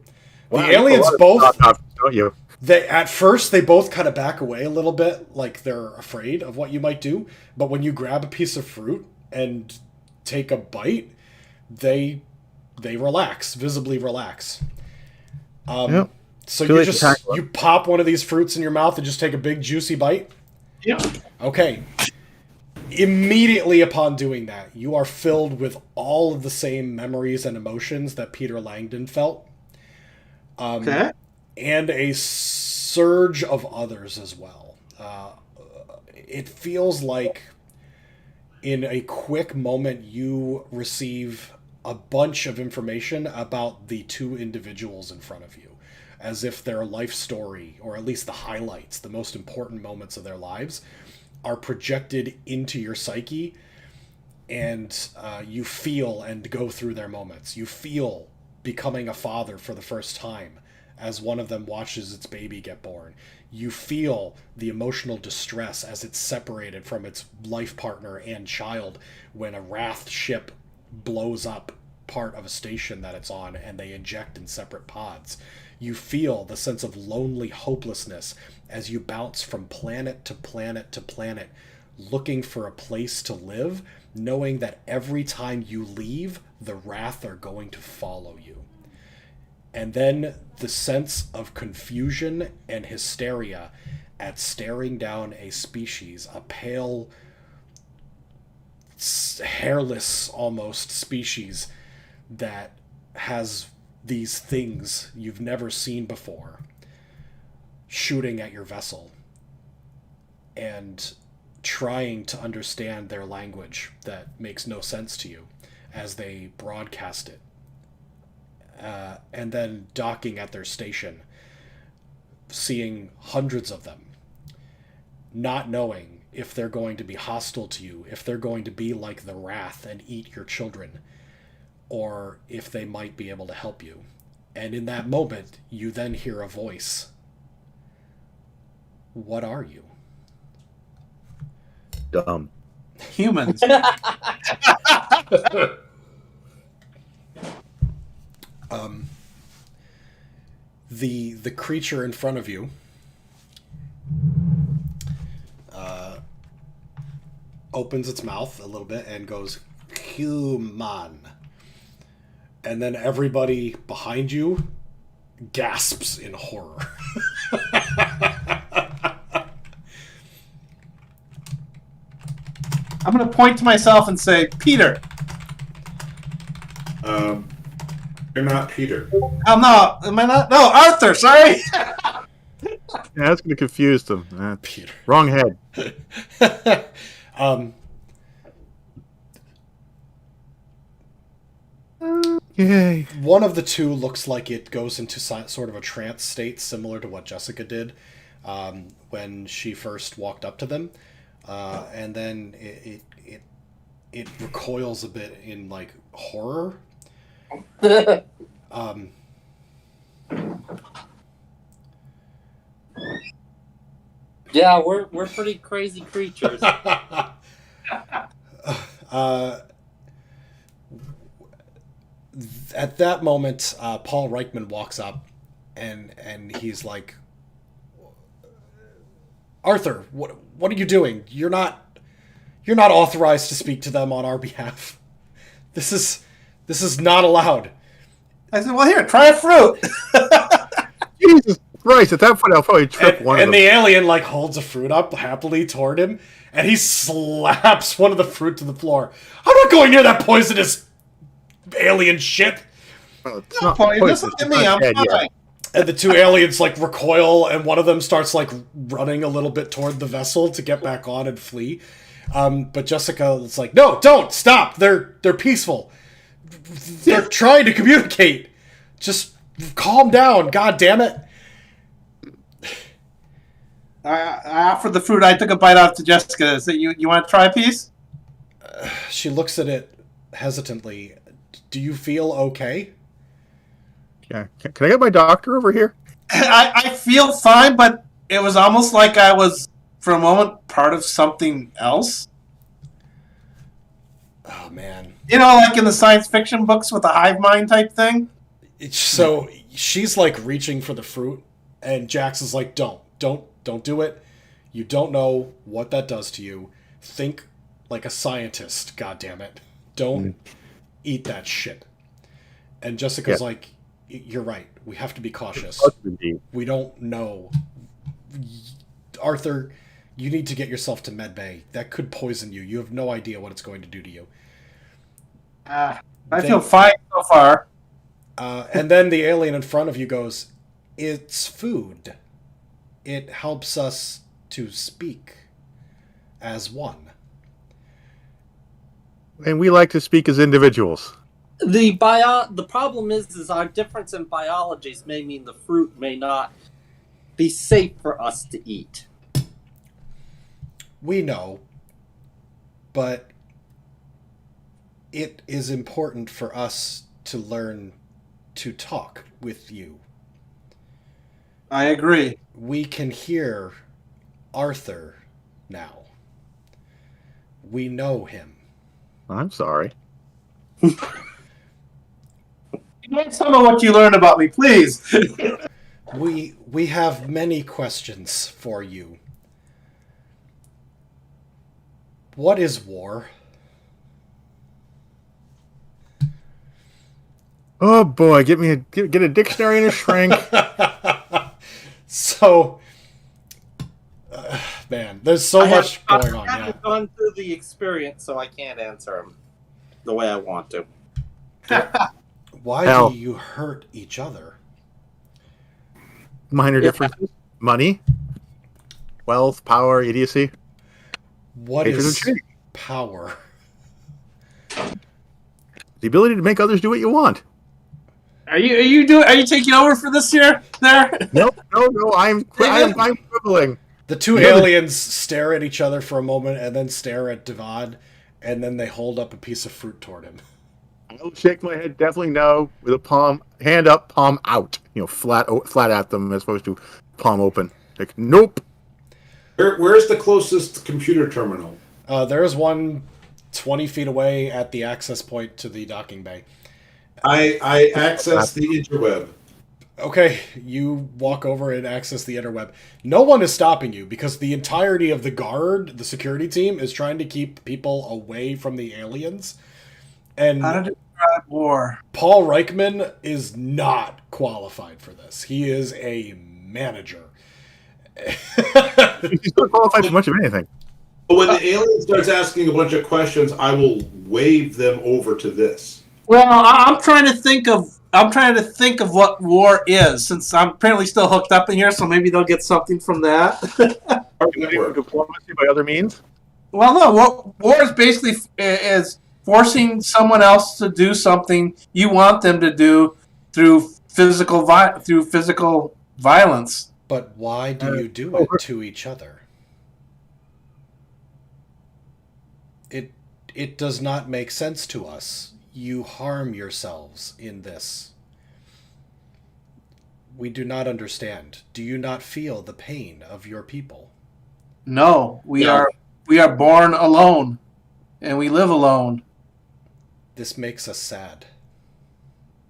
Wow, The you have a aliens lot of both, stock options, don't you? at first they both kind of back away a little bit, like they're afraid of what you might do. But when you grab a piece of fruit and take a bite, they relax, visibly relax. Yep. So Feel you like just attack one. you pop one of these fruits in your mouth and just take a big juicy bite. Yeah. Okay. Immediately upon doing that, you are filled with all of the same memories and emotions that Peter Langdon felt. Okay. And a surge of others as well. It feels like in a quick moment you receive a bunch of information about the two individuals in front of you, as if their life story, or at least the highlights, the most important moments of their lives, are projected into your psyche, and you feel and go through their moments. You feel becoming a father for the first time as one of them watches its baby get born. You feel the emotional distress as it's separated from its life partner and child when a Wrath ship blows up part of a station that it's on and they eject in separate pods. You feel the sense of lonely hopelessness as you bounce from planet to planet to planet, looking for a place to live, knowing that every time you leave, the Wrath are going to follow you. And then the sense of confusion and hysteria at staring down a species, a pale, hairless almost species that has these things you've never seen before shooting at your vessel and trying to understand their language that makes no sense to you as they broadcast it. And then docking at their station, seeing hundreds of them, not knowing if they're going to be hostile to you, if they're going to be like the Wrath and eat your children, or if they might be able to help you. And in that moment, you then hear a voice. What are you? Dumb. Humans. The creature in front of you opens its mouth a little bit and goes, human. And then everybody behind you gasps in horror. I'm going to point to myself and say, Peter. You're not Peter. I'm not. Am I not? No, Arthur, sorry. Yeah, that's going to confuse them. Peter. Wrong head. Yay. One of the two looks like it goes into sort of a trance state, similar to what Jessica did when she first walked up to them, and then it recoils a bit in like horror. Yeah, we're pretty crazy creatures. At that moment, Paul Reichman walks up, and he's like, "Arthur, what are you doing? You're not authorized to speak to them on our behalf. This is not allowed." I said, well, here, try a fruit. Jesus Christ, at that point I'll probably trip one of And them. the alien like holds a fruit up happily toward him, and he slaps one of the fruit to the floor. I'm not going near that poisonous alien shit. Well, it's No, not Paul, just poison, look at it's me. not I'm dead yet. fine. And the two aliens like recoil, and one of them starts like running a little bit toward the vessel to get back on and flee. But Jessica is like, "No, don't stop. They're peaceful. They're trying to communicate. Just calm down. God damn it." I offered the fruit. I took a bite off to Jessica. So you want to try a piece? She looks at it hesitantly. Do you feel okay? Yeah. Can I get my doctor over here? I feel fine, but it was almost like I was for a moment part of something else? Oh man. You know, like in the science fiction books with the hive mind type thing? So she's like reaching for the fruit, and Jax is like, don't do it. You don't know what that does to you. Think like a scientist, goddammit. Don't eat that shit. And Jessica's like, you're right. We have to be cautious. We don't know. Arthur, you need to get yourself to medbay. That could poison you. You have no idea what it's going to do to you. I feel fine so far. And then the alien in front of you goes, it's food. It helps us to speak as one. And we like to speak as individuals. The problem is our difference in biologies may mean the fruit may not be safe for us to eat. We know, but it is important for us to learn to talk with you. I agree. We can hear Arthur now. We know him. I'm sorry. Some of what you learned about me, please. We have many questions for you. What is war? Oh boy, get a dictionary and a shrink. So, man, there's so much going on. I haven't gone through the experience, so I can't answer them the way I want to. Why do you hurt each other? Minor differences. Money, wealth, power, idiocy. What is power? The ability to make others do what you want. Are you taking over for this here? There? No. I'm quibbling. The two aliens stare at each other for a moment and then stare at Devad, and then they hold up a piece of fruit toward him. I'll shake my head definitely no with a hand up, palm out. Flat at them as opposed to palm open. Like, nope. Where's the closest computer terminal? There's one 20 feet away at the access point to the docking bay. I access the interweb. Okay, you walk over and access the interweb. No one is stopping you because the entirety of the security team, is trying to keep people away from the aliens. And how to describe war? Paul Reichman is not qualified for this. He is a manager. He's not qualified for much of anything. But when the alien starts asking a bunch of questions, I will wave them over to this. Well, I'm trying to think of what war is, since I'm apparently still hooked up in here. So maybe they'll get something from that. Diplomacy by other means. Well, no. War is basically is forcing someone else to do something you want them to do through physical violence. But why do you do it to each other? It does not make sense to us. You harm yourselves in this. We do not understand. Do you not feel the pain of your people? No, we are born alone, and we live alone. This makes us sad.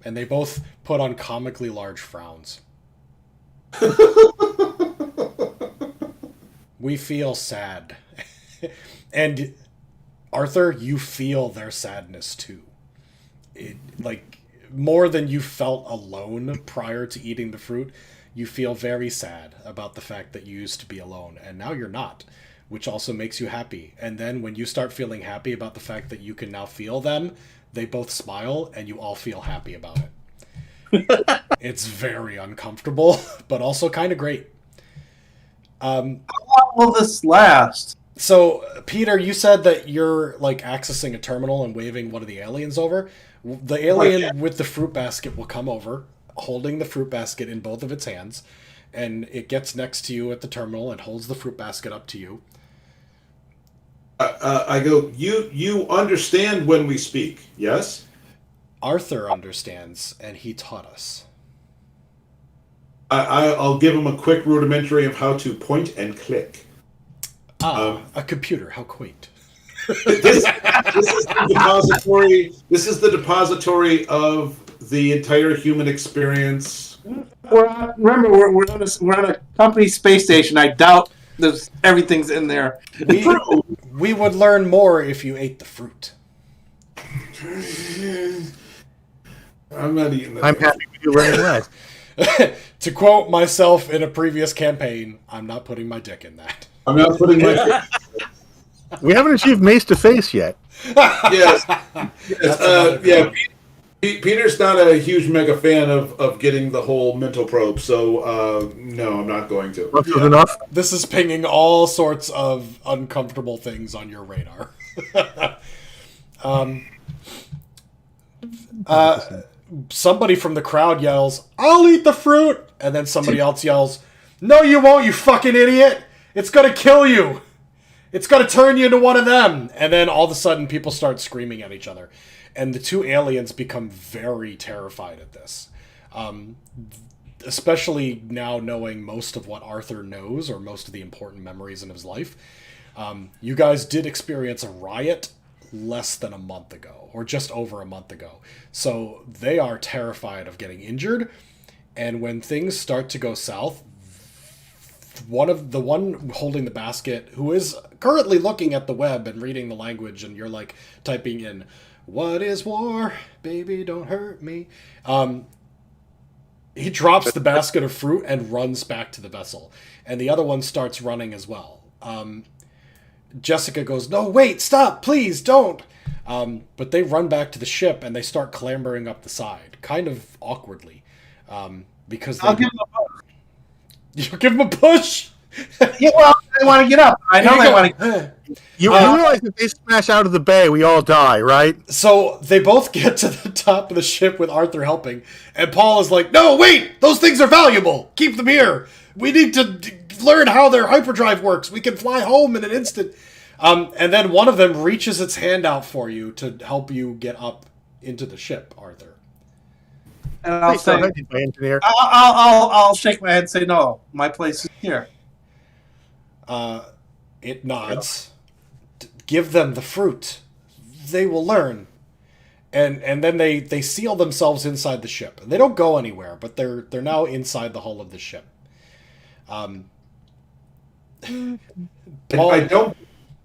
And they both put on comically large frowns. We feel sad. And Arthur, you feel their sadness too. More than you felt alone prior to eating the fruit, you feel very sad about the fact that you used to be alone, and now you're not, which also makes you happy. And then when you start feeling happy about the fact that you can now feel them, they both smile, and you all feel happy about it. It's very uncomfortable, but also kind of great. How long will this last? So, Peter, you said that you're accessing a terminal and waving one of the aliens over. The alien with the fruit basket will come over, holding the fruit basket in both of its hands, and it gets next to you at the terminal and holds the fruit basket up to you. I go, you understand when we speak, yes? Arthur understands, and he taught us. I'll give him a quick rudimentary of how to point and click. A computer. How quaint. This is the depository. This is the depository of the entire human experience. Remember, we're on a company space station. I doubt everything's in there. We would learn more if you ate the fruit. I'm not eating that. I'm happy with you learning less. To quote myself in a previous campaign, I'm not putting my dick in that. I'm not putting my. We haven't achieved mace to face yet. Yes. Yeah. Peter's not a huge mega fan of getting the whole mental probe, so no, I'm not going to. That's enough. This is pinging all sorts of uncomfortable things on your radar. Somebody from the crowd yells, "I'll eat the fruit!" And then somebody else yells, "No, you won't, you fucking idiot! It's gonna kill you! It's gonna turn you into one of them!" And then all of a sudden, people start screaming at each other. And the two aliens become very terrified at this. Especially now knowing most of what Arthur knows, or most of the important memories in his life. You guys did experience a riot less than a month ago, or just over a month ago. So they are terrified of getting injured. And when things start to go south, the one holding the basket, who is currently looking at the web and reading the language, and you're like typing in, "What is war? Baby, don't hurt me." He drops the basket of fruit and runs back to the vessel. And the other one starts running as well. Jessica goes, "No, wait, stop, please, don't." But they run back to the ship and they start clambering up the side, kind of awkwardly. Because I'll give them a push. You give them a push? Yeah, well, they want to get up. I know they want to. You realize if they smash out of the bay, we all die, right? So they both get to the top of the ship with Arthur helping, and Paul is like, "No, wait! Those things are valuable! Keep them here! We need to learn how their hyperdrive works! We can fly home in an instant!" And then one of them reaches its hand out for you to help you get up into the ship, Arthur. And I'll say, my engineer. I'll shake my head and say, "No, my place is here." It nods. Give them the fruit. They will learn. And then they seal themselves inside the ship. They don't go anywhere, but they're now inside the hull of the ship. Paul, I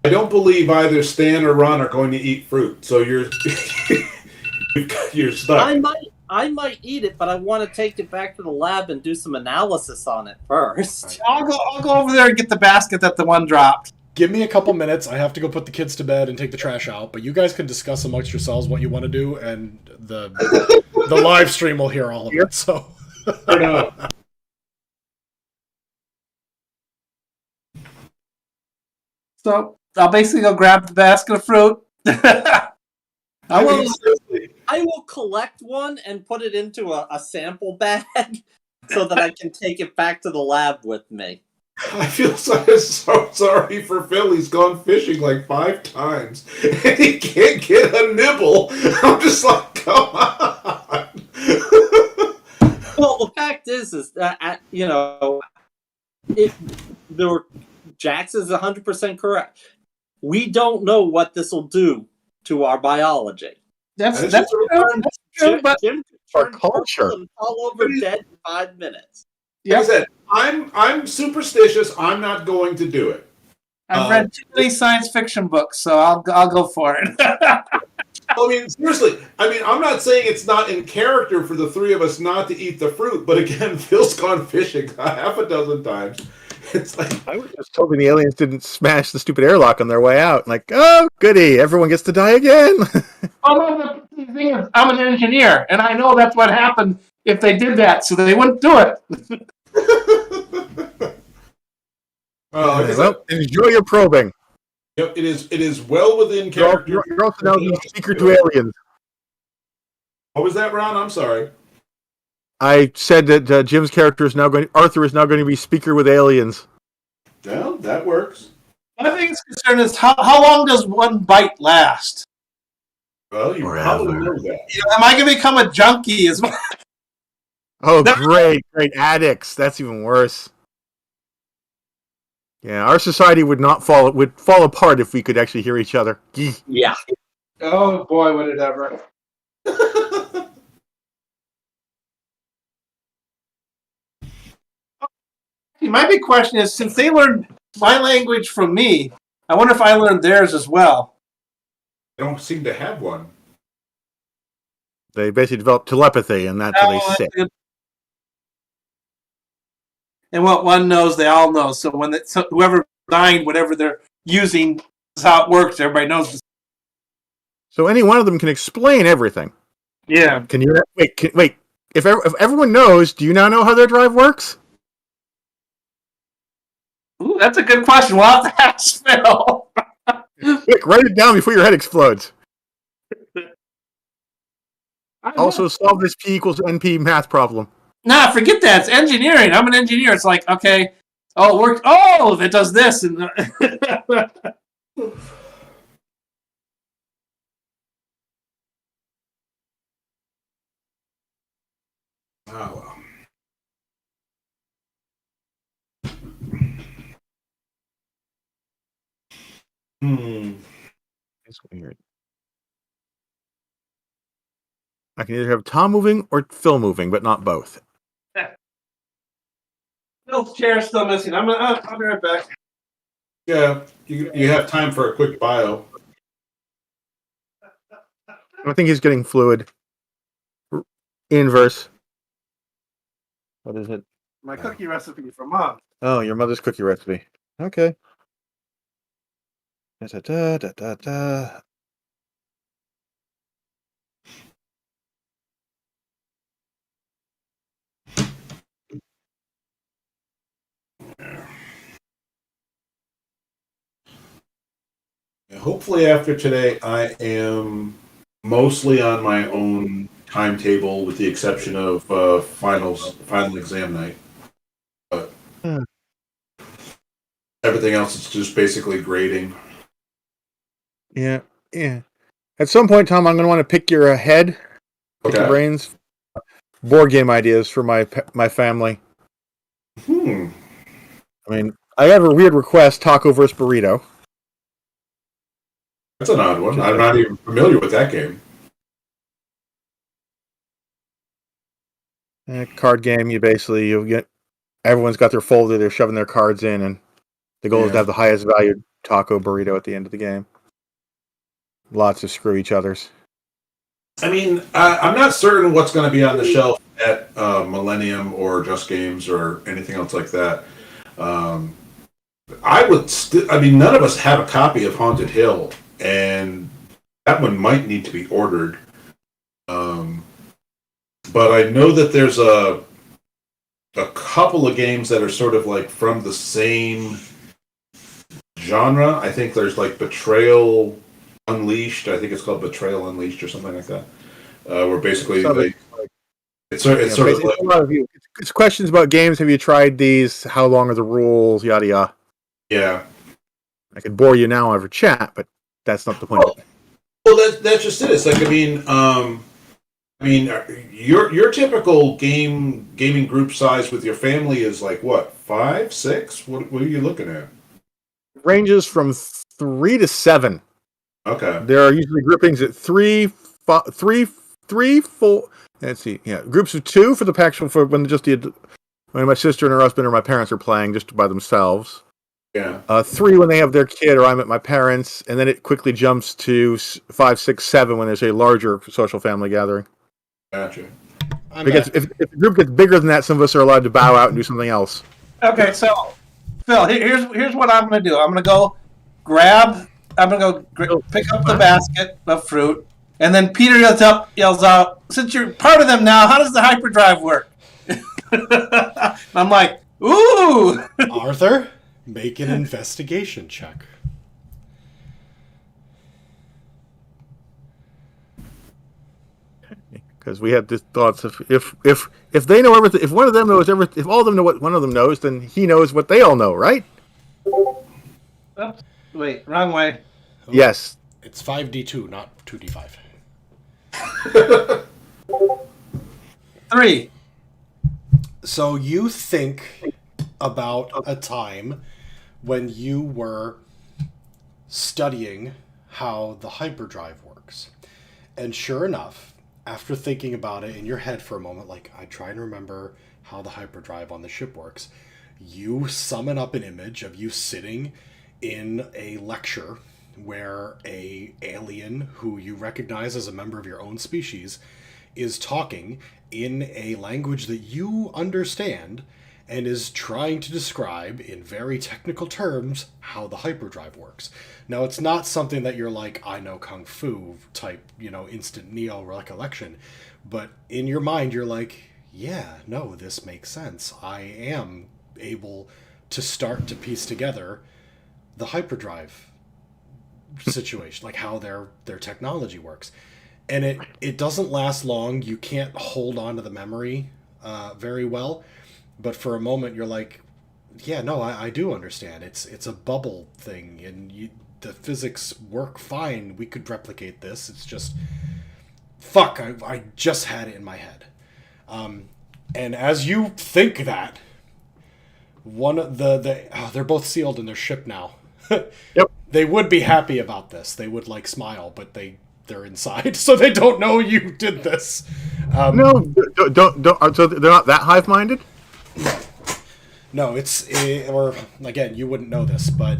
don't believe either Stan or Ron are going to eat fruit. So you're you're stuck. I might eat it, but I want to take it back to the lab and do some analysis on it first. I'll go over there and get the basket that the one dropped. give me a couple minutes. I have to go put the kids to bed and take the trash out. But you guys can discuss amongst yourselves what you want to do, and the live stream will hear all of it. So. So I'll basically go grab the basket of fruit. I will collect one and put it into a sample bag so that I can take it back to the lab with me. I feel so sorry for Phil. He's gone fishing like 5 times and he can't get a nibble. I'm just like, come on. Well, the fact is that, Jax is 100% correct. We don't know what this will do to our biology. That's true, but Jim our could turn culture purple and fall over dead in 5 minutes. Like I said, I'm superstitious. I'm not going to do it. I've read too many science fiction books, so I'll go for it. I mean, seriously. I mean, I'm not saying it's not in character for the 3 of us not to eat the fruit, but again, Phil's gone fishing half a dozen times. It's like, I was just hoping the aliens didn't smash the stupid airlock on their way out. Like, oh, goody, everyone gets to die again. Although the thing is, I'm an engineer, and I know that's what happened if they did that, so they wouldn't do it. Well, enjoy your probing. it is well within character. You're also now the speaker to aliens. What was that, Ron? I'm sorry. I said that Jim's character is now Arthur is now going to be speaker with aliens. Well, that works. My biggest concern is how long does one bite last? Well, you probably know that. Am I going to become a junkie as well? Oh, great addicts. That's even worse. Yeah, our society would fall apart if we could actually hear each other. Gee. Yeah. Oh boy, would it ever! My big question is, since they learned my language from me, I wonder if I learned theirs as well. I don't seem to have one. They basically developed telepathy, and that's how they Oh, sit. and what one knows, they all know. So whoever designed whatever they're using is how it works. Everybody knows. So any one of them can explain everything. Yeah. Can you wait? If everyone knows, do you now know how their drive works? Ooh, that's a good question. We'll have to ask Phil. Quick, write it down before your head explodes. Also, solve this P equals NP math problem. Nah, forget that. It's engineering. I'm an engineer. It's like, okay, oh, it worked. Oh, it does this. And Oh, well. That's weird. I can either have Tom moving or Phil moving, but not both. Phil's chair's still missing. I'll be right back. Yeah, you have time for a quick bio. I think he's getting fluid. Inverse. What is it? My cookie recipe from Mom. Oh, your mother's cookie recipe. Okay. Da, da, da, da, da. Hopefully, after today, I am mostly on my own timetable, with the exception of final exam night. But everything else is just basically grading. Yeah. At some point, Tom, I'm going to want to pick your head, pick your brains, board game ideas for my family. I mean, I have a weird request: taco versus burrito. That's an odd one. I'm not even familiar with that game. Card game. You get everyone's got their folder. They're shoving their cards in, and the goal is to have the highest valued taco burrito at the end of the game. Lots of screw each other's. I mean, I'm not certain what's going to be on the shelf at Millennium or Just Games or anything else like that. I mean, none of us have a copy of Haunted Hill, and that one might need to be ordered. But I know that there's a couple of games that are sort of like from the same genre. I think there's like Betrayal Unleashed. I think it's called Betrayal Unleashed or something like that. Where basically it's sort of like a lot of you. It's questions about games. Have you tried these? How long are the rules? Yada yada. Yeah. I could bore you now over chat, but that's not the point. Well, that's just it. It's like your typical gaming group size with your family is like what, 5, 6? What are you looking at? Ranges from 3 to 7. Okay. There are usually groupings at 3, 4. Let's see. Yeah, groups of 2 for the actual for when my sister and her husband or my parents are playing just by themselves. Yeah. 3 when they have their kid or I'm at my parents', and then it quickly jumps to 5, 6, 7 when there's a larger social family gathering. Gotcha. Because if the group gets bigger than that, some of us are allowed to bow out and do something else. Okay, so Phil, here's what I'm going to do. I'm going to go pick up the basket of fruit, and then Peter yells out, "Since you're part of them now, how does the hyperdrive work?" I'm like, "Ooh, Arthur, make an investigation check." Because we had this thoughts of if they know everything, if one of them knows everything, if all of them know what one of them knows, then he knows what they all know, right? Oops, wait, wrong way." Yes. It's 5d2, not 2d5. 3. So you think about a time when you were studying how the hyperdrive works. And sure enough, after thinking about it in your head for a moment, like, I try and remember how the hyperdrive on the ship works, you summon up an image of you sitting in a lecture where a alien who you recognize as a member of your own species is talking in a language that you understand and is trying to describe in very technical terms how the hyperdrive works. Now, it's not something that you're like, I know Kung Fu type, instant Neo recollection, but in your mind, you're like, yeah, no, this makes sense. I am able to start to piece together the hyperdrive situation, like how their technology works. And it doesn't last long. You can't hold on to the memory very well. But for a moment, you're like, yeah, no, I do understand. It's a bubble thing, and the physics work fine. We could replicate this. It's just, fuck, I just had it in my head. And as you think that, one of they're both sealed in their ship now. Yep. They would be happy about this. They would smile, but they're inside, so they don't know you did this. No, don't. So they're not that hive-minded. No, or again, you wouldn't know this, but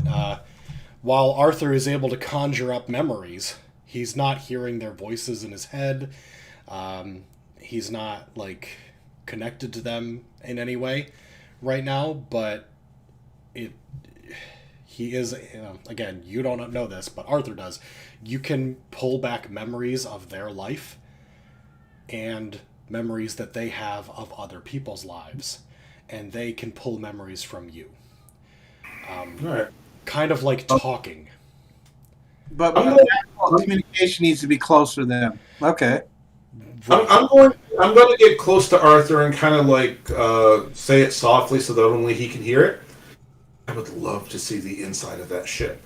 while Arthur is able to conjure up memories, he's not hearing their voices in his head. He's not connected to them in any way right now, but he is, again, you don't know this, but Arthur does. You can pull back memories of their life and memories that they have of other people's lives, and they can pull memories from you. Right. Kind of like talking. But communication needs to be closer then. Okay. I'm going to get close to Arthur and kind of say it softly so that only he can hear it. I would love to see the inside of that ship.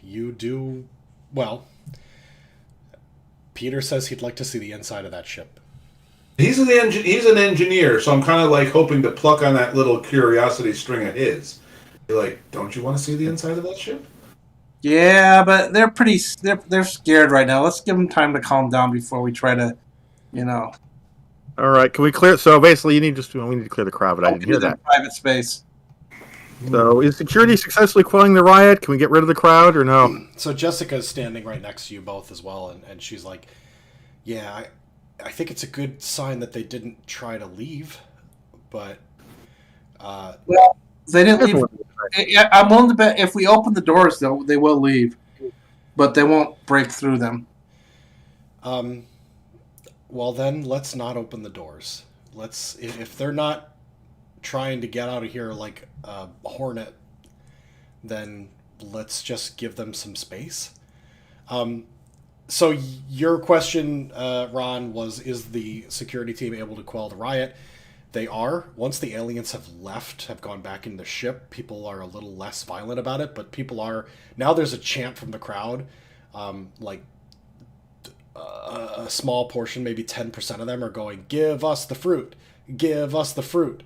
You do. Well, Peter says he'd like to see the inside of that ship. He's an engineer, so I'm kind of hoping to pluck on that little curiosity string of his. You're like, don't you want to see the inside of that ship? Yeah, but they're scared right now. Let's give them time to calm down before we try to, All right, can we clear? So basically, we need to clear the crowd, but I didn't hear that. Private space. So is security successfully quelling the riot? Can we get rid of the crowd or no? So Jessica's standing right next to you both as well, and she's like, yeah, I think it's a good sign that they didn't try to leave, but... well, they didn't leave. I'm willing to bet if we open the doors, they will leave, but they won't break through them. Well, then, let's not open the doors. If they're not trying to get out of here like a hornet, then let's just give them some space. So your question, Ron, was, is the security team able to quell the riot? They are. Once the aliens have gone back into the ship, people are a little less violent about it, but people are... Now there's a chant from the crowd, a small portion, maybe 10% of them are going, give us the fruit, give us the fruit.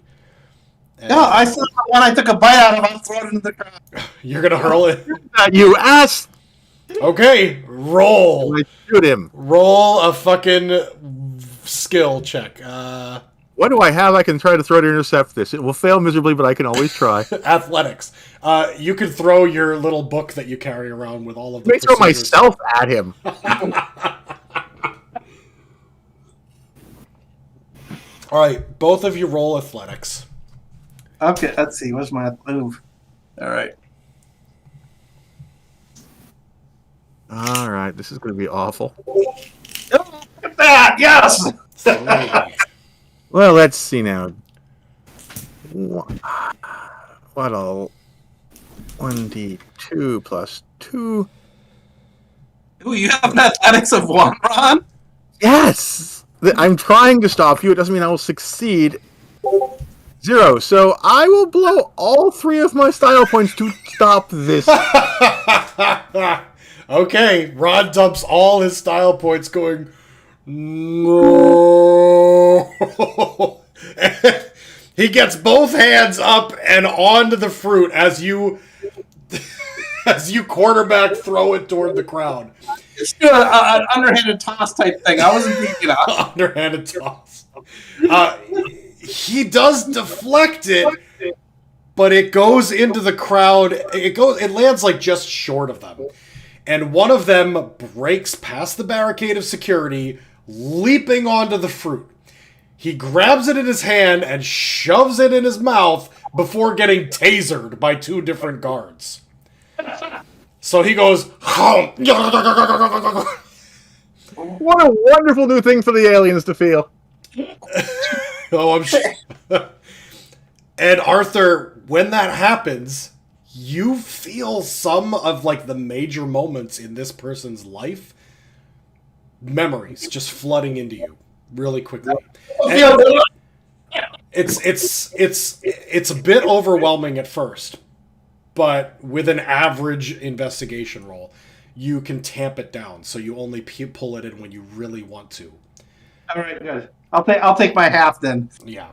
And no, I saw the one I took a bite out of, I'll throw it into the crowd. You're going to hurl it? You asked! Okay, roll. I shoot him. Roll a fucking skill check. What do I have? I can try to throw to intercept this. It will fail miserably, but I can always try. Athletics. You can throw your little book that you carry around with all of the Let me throw myself at him. All right, both of you roll athletics. Okay, let's see. Where's my move? All right. All right, this is going to be awful. Look at that! Yes! Well, let's see now. What a 1d2 plus 2. Ooh, you have an athletics of 1, Ron? Yes! I'm trying to stop you. It doesn't mean I will succeed. 0. So I will blow all 3 of my style points to stop this. Okay, Ron dumps all his style points going, no. He gets both hands up and onto the fruit as you quarterback throw it toward the crowd. It's an underhanded toss type thing. I wasn't thinking of. Underhanded toss. He does deflect it, but it goes into the crowd. It lands like just short of them. And one of them breaks past the barricade of security, leaping onto the fruit. He grabs it in his hand and shoves it in his mouth before getting tasered by 2 different guards. So he goes, What a wonderful new thing for the aliens to feel. oh, I'm sure. And Arthur, when that happens, you feel some of like the major moments in this person's life, memories just flooding into you really quickly. And it's a bit overwhelming at first, but with an average investigation roll, you can tamp it down. So you only pull it in when you really want to. All right, good. I'll take my half then. Yeah.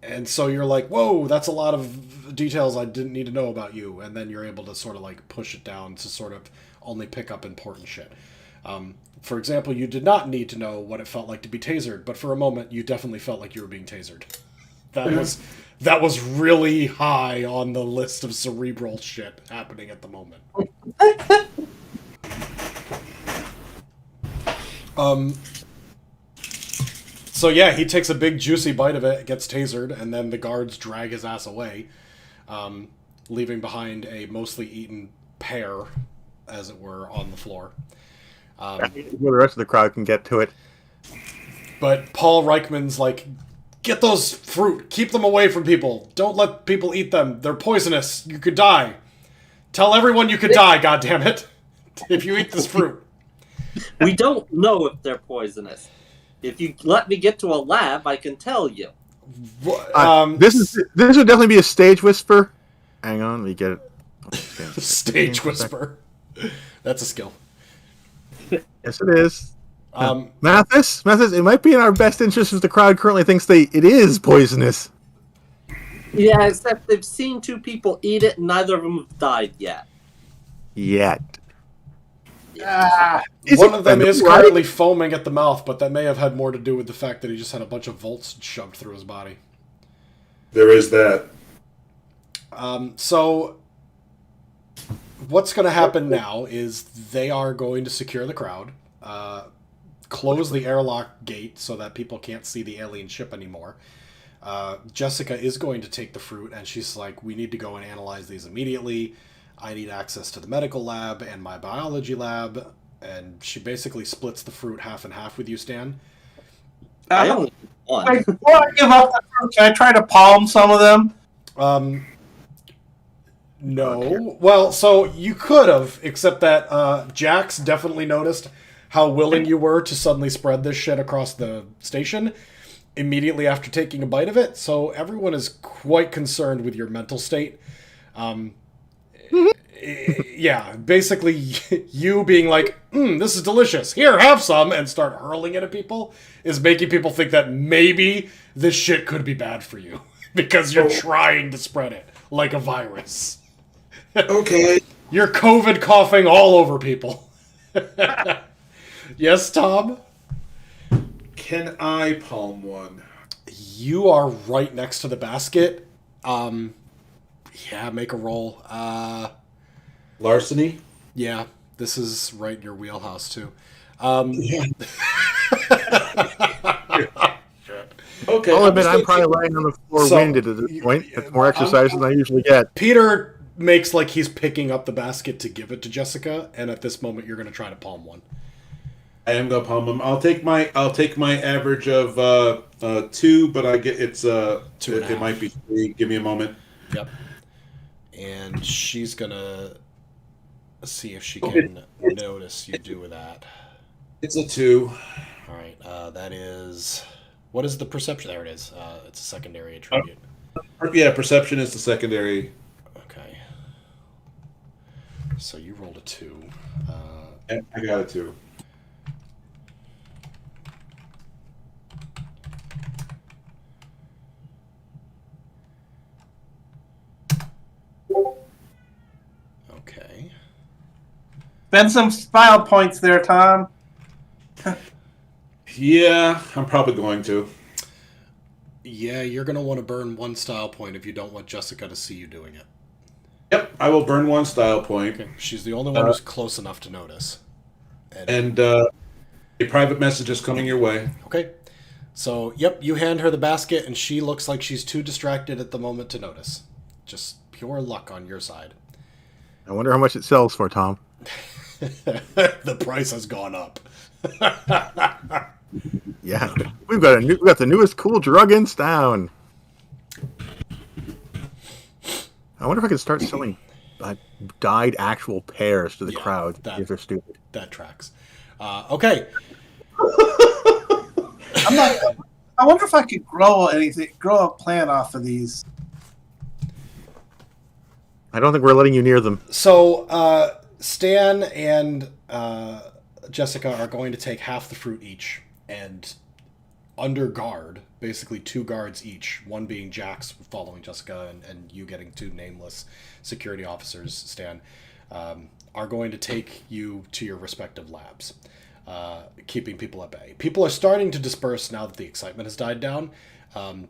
And so you're like, whoa, that's a lot of details I didn't need to know about you. And then you're able to sort of like push it down to sort of only pick up important shit. For example, you did not need to know what it felt like to be tasered, but for a moment you definitely felt like you were being tasered. That was really high on the list of cerebral shit happening at the moment. So yeah, he takes a big juicy bite of it, gets tasered, and then the guards drag his ass away, leaving behind a mostly eaten pear, as it were, on the floor. Well, the rest of the crowd can get to it. But Paul Reichman's like, get those fruit, keep them away from people. Don't let people eat them. They're poisonous. You could die. Tell everyone you could die, goddammit, if you eat this fruit. We don't know if they're poisonous. If you let me get to a lab, I can tell you. This would definitely be a stage whisper. Hang on, let me get it. Stage whisper. That's a skill. Yes, it is. Mathis, it might be in our best interest if the crowd currently thinks it is poisonous. Yeah, except they've seen 2 people eat it, and neither of them have died yet. One of them is currently foaming at the mouth, but that may have had more to do with the fact that he just had a bunch of volts shoved through his body. There is that. So what's going to happen now is they are going to secure the crowd, close the airlock gate so that people can't see the alien ship anymore. Jessica is going to take the fruit, and she's like, we need to go and analyze these immediately. I need access to the medical lab and my biology lab. And she basically splits the fruit half and half with you, Stan. I only one. Before I give up the fruit, can I try to palm some of them? No. Well, so you could have, except that Jax definitely noticed how willing you were to suddenly spread this shit across the station immediately after taking a bite of it. So everyone is quite concerned with your mental state. Yeah, basically you being like, this is delicious. Here, have some, and start hurling it at people is making people think that maybe this shit could be bad for you because you're trying to spread it like a virus. Okay. You're COVID coughing all over people. Yes, Tom? Can I palm one? You are right next to the basket. Yeah, make a roll. Larceny? Yeah, this is right in your wheelhouse, too. Yeah. Okay. I'll admit I'm probably lying on the floor winded at this point. That's more exercise than I usually get. Peter makes like he's picking up the basket to give it to Jessica, and at this moment you're going to try to palm one. I am gonna palm them. I'll take my average of 2, but I get it's 2. It might be 3. Give me a moment. Yep. And she's gonna see if she can notice you do that. It's a 2. All right. That is. What is the perception? There it is. It's a secondary attribute. Yeah, perception is the secondary. Okay. So you rolled a 2. I got a 2. Spend some style points there, Tom. Yeah, I'm probably going to. Yeah, you're going to want to burn 1 style point if you don't want Jessica to see you doing it. Yep, I will burn 1 style point. Okay. She's the only one who's close enough to notice. And a private message is coming your way. Okay. So, yep, you hand her the basket, and she looks like she's too distracted at the moment to notice. Just pure luck on your side. I wonder how much it sells for, Tom. The price has gone up. Yeah, we got the newest cool drug in town. I wonder if I could start selling dyed actual pears to the crowd if they're stupid. That tracks. Okay. I wonder if I could grow a plant off of these. I don't think we're letting you near them. So, Stan and Jessica are going to take half the fruit each, and under guard, basically 2 guards each, one being Jax following Jessica and you getting 2 nameless security officers, Stan, are going to take you to your respective labs, keeping people at bay. People are starting to disperse now that the excitement has died down,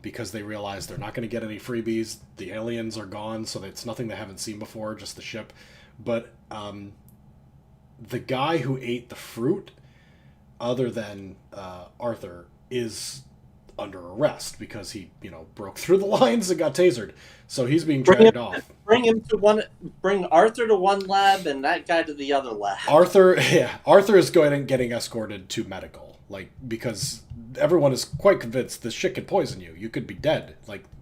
because they realize they're not going to get any freebies. The aliens are gone, so it's nothing they haven't seen before, just the ship. But the guy who ate the fruit, other than Arthur, is under arrest because he, broke through the lines and got tasered. So he's being dragged off. Bring Arthur to one lab and that guy to the other lab. Arthur is getting escorted to medical, because everyone is quite convinced this shit could poison you. You could be dead.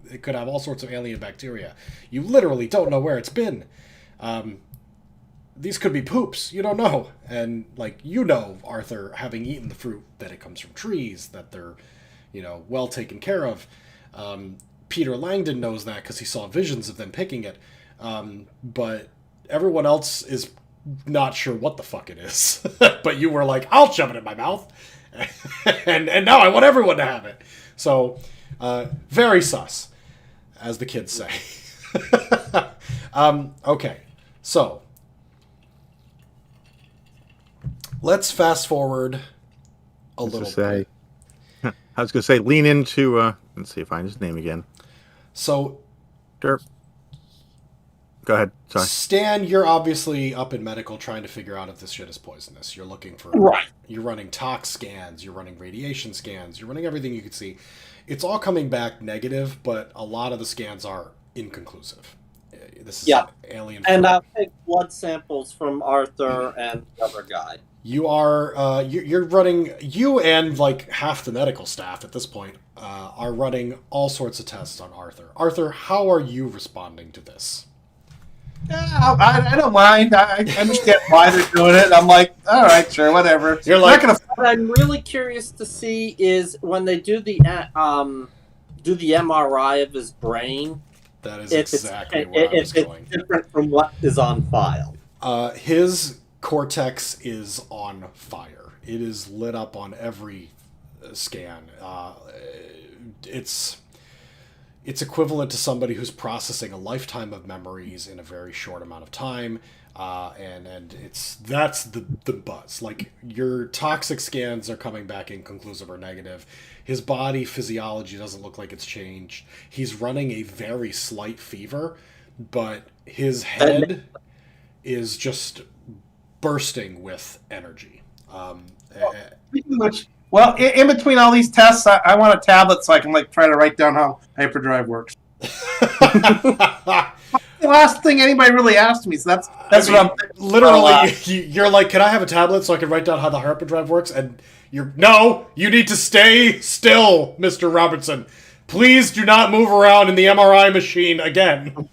It could have all sorts of alien bacteria. You literally don't know where it's been. These could be poops. You don't know. And, Arthur, having eaten the fruit, that it comes from trees, that they're, well taken care of. Peter Langdon knows that because he saw visions of them picking it. But everyone else is not sure what the fuck it is. But you were like, I'll shove it in my mouth. and now I want everyone to have it. So, very sus, as the kids say. Okay, so let's fast forward a little bit. I was going to say, lean into, let's see if I find his name again. So, Derp. Go ahead. Sorry. Stan, you're obviously up in medical trying to figure out if this shit is poisonous. You're looking for... Right. You're running tox scans. You're running radiation scans. You're running everything you can see. It's all coming back negative, but a lot of the scans are inconclusive. This is alien... And I'll take blood samples from Arthur and the other guy. You are... you're running... You and, half the medical staff at this point are running all sorts of tests on Arthur. Arthur, how are you responding to this? Yeah, I don't mind. I understand why they're doing it. I'm like, all right, sure, whatever. You're like, what I'm really curious to see is when they do the MRI of his brain. That is exactly where I was going. It's different from what is on file. His cortex is on fire. It is lit up on every scan. It's equivalent to somebody who's processing a lifetime of memories in a very short amount of time, and that's the buzz. Your toxic scans are coming back inconclusive or negative. His body physiology doesn't look like it's changed. He's running a very slight fever, but his head is just bursting with energy. Well, in between all these tests, I want a tablet so I can try to write down how hyperdrive works. The last thing anybody really asked me, so that's what I'm literally. You're like, can I have a tablet so I can write down how the hyperdrive works? And no, you need to stay still, Mr. Robertson. Please do not move around in the MRI machine again.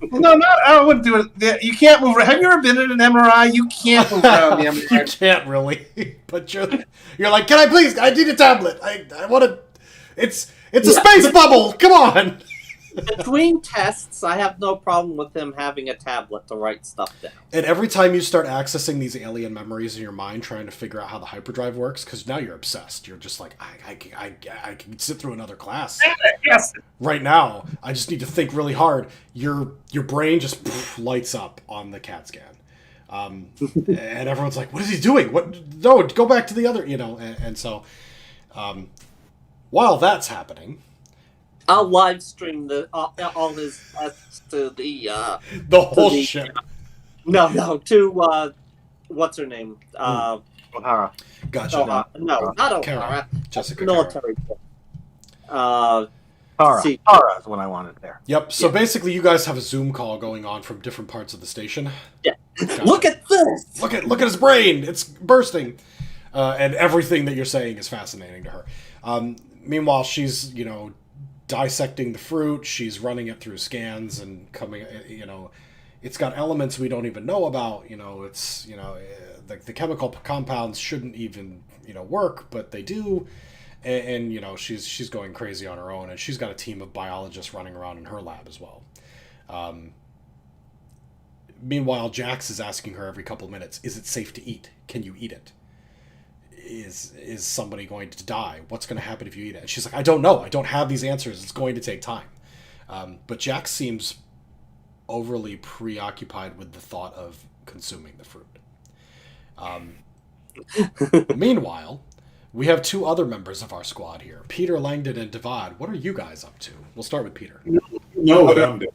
No, I wouldn't do it. You can't move around. Have you ever been in an MRI? You can't move around the MRI. You can't really. But you're like, can I please? I need a tablet. I want to. It's a space bubble. Come on. Between tests, I have no problem with him having a tablet to write stuff down. And every time you start accessing these alien memories in your mind, trying to figure out how the hyperdrive works, because now you're obsessed. You're just like, I can sit through another class. Yes. Right now, I just need to think really hard. Your brain just lights up on the CAT scan. And everyone's like, what is he doing? What? No, go back to the other, and so while that's happening, I'll live stream all his tests to the the whole the- ship. to what's her name? O'Hara. Gotcha. No, not Kara. O'Hara. Jessica Kara. Military. Tara. See. Tara is what I wanted there. Yep. So basically, you guys have a Zoom call going on from different parts of the station. Yeah. Gotcha. Look at this. Look at his brain. It's bursting, and everything that you're saying is fascinating to her. Meanwhile, she's dissecting the fruit. She's running it through scans and coming. It's got elements we don't even know about. It's the chemical compounds shouldn't even work, but they do. And she's going crazy on her own, and she's got a team of biologists running around in her lab as well. Meanwhile, Jax is asking her every couple minutes, is it safe to eat? Can you eat it? Is somebody going to die? What's going to happen if you eat it? And she's like, I don't know. I don't have these answers. It's going to take time. But Jax seems overly preoccupied with the thought of consuming the fruit. Meanwhile, we have two other members of our squad here, Peter, Langdon, and Devad. What are you guys up to? We'll start with Peter. You know what I'm doing.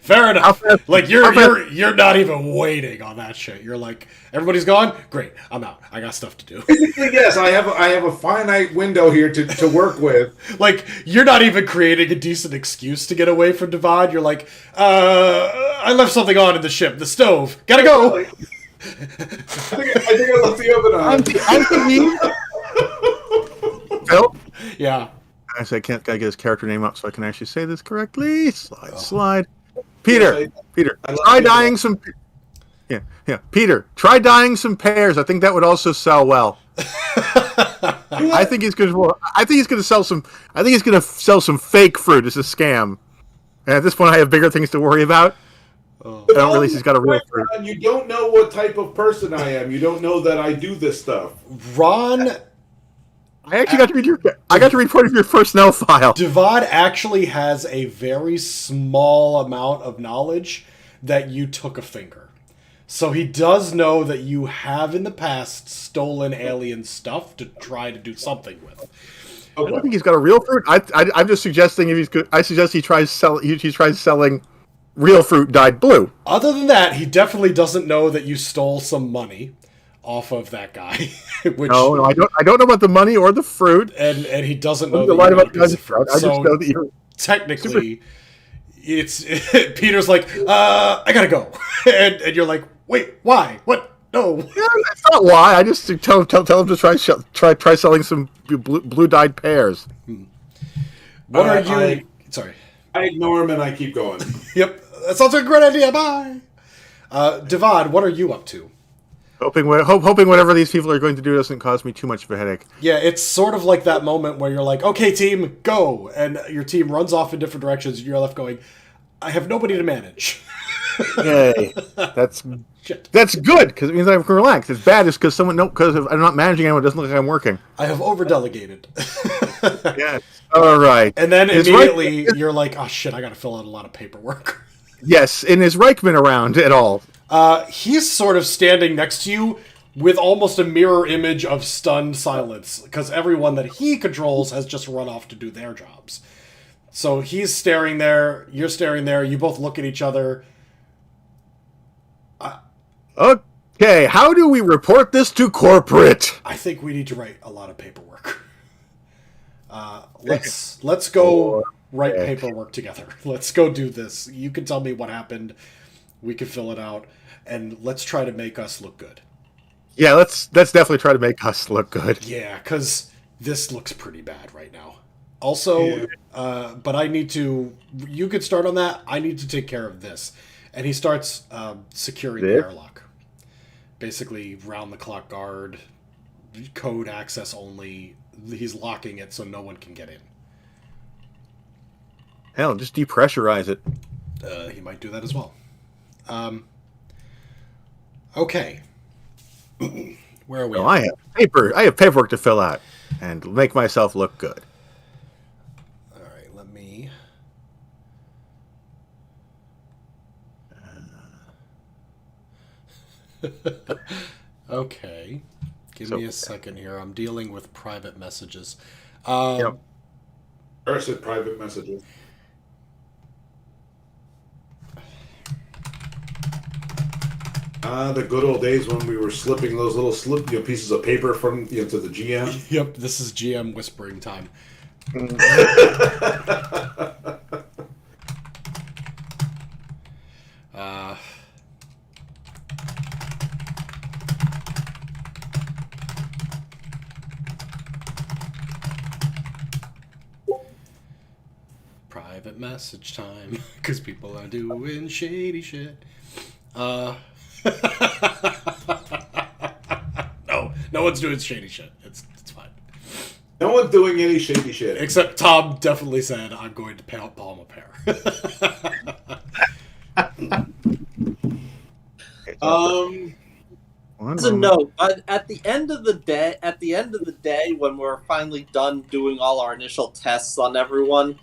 Fair enough. Like you're not even waiting on that shit. You're like, everybody's gone. Great, I'm out. I got stuff to do. Basically, yes, I have a finite window here to work with. Like you're not even creating a decent excuse to get away from Devad. You're like, I left something on in the ship, the stove. Gotta go. I think I left the oven on. Phil? Yeah. I said, gotta get his character name up so I can actually say this correctly. Slide. Peter. Yes, Peter. I love Try it. dyeing some. Yeah. Peter, try dyeing some pears. I think that would also sell well. I think he's going to sell some. I think he's going to sell some fake fruit. It's a scam. And at this point, I have bigger things to worry about. I don't realize he's got a real fruit. You don't know what type of person I am. You don't know that I do this stuff. Ron, I actually got to read part of your personnel file. Devad actually has a very small amount of knowledge that you took a finger. So he does know that you have in the past stolen alien stuff to try to do something with. I don't think he's got a real fruit. I'm just suggesting if he's good. I suggest he tries selling real fruit dyed blue. Other than that, he definitely doesn't know that you stole some money off of that guy. Which, No, I don't know about the money or the fruit. and he doesn't know The that line you got a about piece of fruit. I just So know that you're. technically, it's Peter's like, I gotta go, and you're like, wait, why? What? No. Yeah, that's not why. I just tell him to try selling some blue dyed pears. What are you? I- Sorry. I ignore him and I keep going. Yep, that sounds like a great idea. Bye. Devad, what are you up to? Hoping whatever these people are going to do doesn't cause me too much of a headache. Yeah, it's sort of like that moment where you're like, okay, team, go. And your team runs off in different directions, and you're left going, I have nobody to manage. Yay! That's Shit. good because it means I can relax. It's bad just because I'm not managing anyone. It doesn't look like I'm working. I have over-delegated. Yes. All right. And then Is immediately Reich- you're like, oh shit, I gotta fill out a lot of paperwork. Yes. And is Reichman around at all? He's sort of standing next to you with almost a mirror image of stunned silence, because everyone that he controls has just run off to do their jobs. So he's staring there, you're staring there, you both look at each other. Okay. How do we report this to corporate? I think we need to write a lot of paperwork. Let's go write paperwork together. Let's go do this. You can tell me what happened. We can fill it out, and let's try to make us look good. Yeah. Let's definitely try to make us look good. Yeah, because this looks pretty bad right now. Also, but I need to... You could start on that. I need to take care of this. And he starts securing the airlock. Basically, round-the-clock guard, code access only. He's locking it so no one can get in. Hell, just depressurize it. He might do that as well. Okay. Where are we? Well, I have paperwork to fill out and make myself look good. All right, let me... Okay. Give me a second here. I'm dealing with private messages. Yep. Or I said private messages. The good old days when we were slipping those little pieces of paper from to the GM. Yep, this is GM whispering time. Private message time, because people are doing shady shit. No one's doing shady shit. It's fine. No one's doing any shady shit. Except Tom definitely said, I'm going to palm a pear. As a note, at the end of the day, when we're finally done doing all our initial tests on everyone,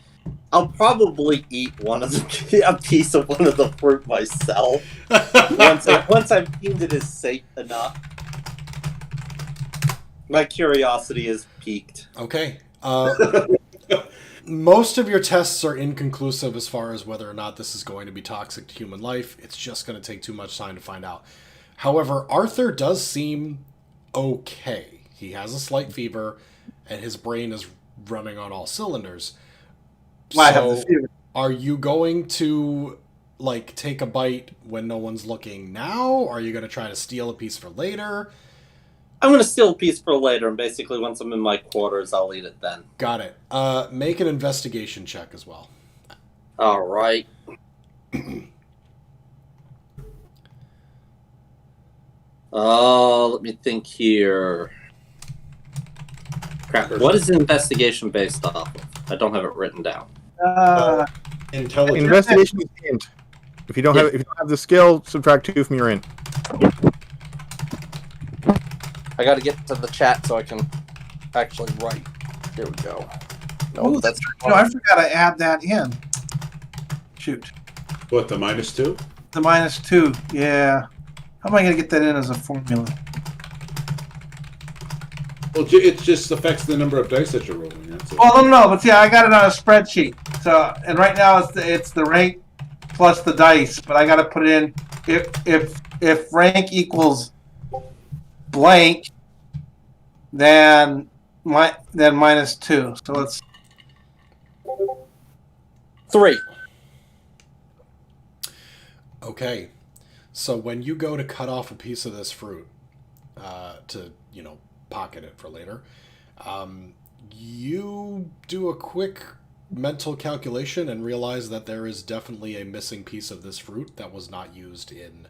I'll probably eat a piece of one of the fruit myself once I've deemed it as safe enough. My curiosity is piqued. Okay. Most of your tests are inconclusive as far as whether or not this is going to be toxic to human life. It's just going to take too much time to find out. However, Arthur does seem okay. He has a slight fever, and his brain is running on all cylinders. I have the fever. Are you going to take a bite when no one's looking now? Are you going to try to steal a piece for later? I'm going to steal a piece for later, and basically once I'm in my quarters, I'll eat it then. Got it. Make an investigation check as well. All right. Let me think here. Crap. What is investigation based off of? I don't have it written down. Intelligence. Investigation is int. If you don't have the skill, subtract 2 from your int. I got to get to the chat so I can actually write. Here we go. No, that's. I forgot to add that in. Shoot. What, the -2? The -2. Yeah. How am I going to get that in as a formula? Well, it just affects the number of dice that you're rolling. That's it. Well, no, but yeah, I got it on a spreadsheet. So, and right now it's the rank plus the dice, but I got to put it in if rank equals blank, then -2. So let's 3. Okay. So when you go to cut off a piece of this fruit to, pocket it for later, you do a quick mental calculation and realize that there is definitely a missing piece of this fruit that was not used in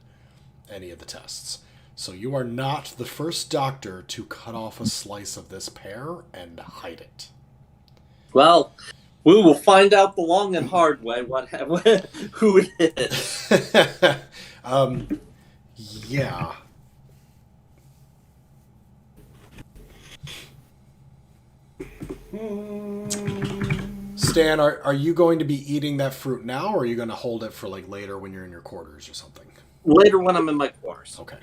any of the tests. So you are not the first doctor to cut off a slice of this pear and hide it. Well, we will find out the long and hard way who it is. Yeah. Stan, are you going to be eating that fruit now, or are you going to hold it for later when you're in your quarters or something? Later when I'm in my quarters. Okay.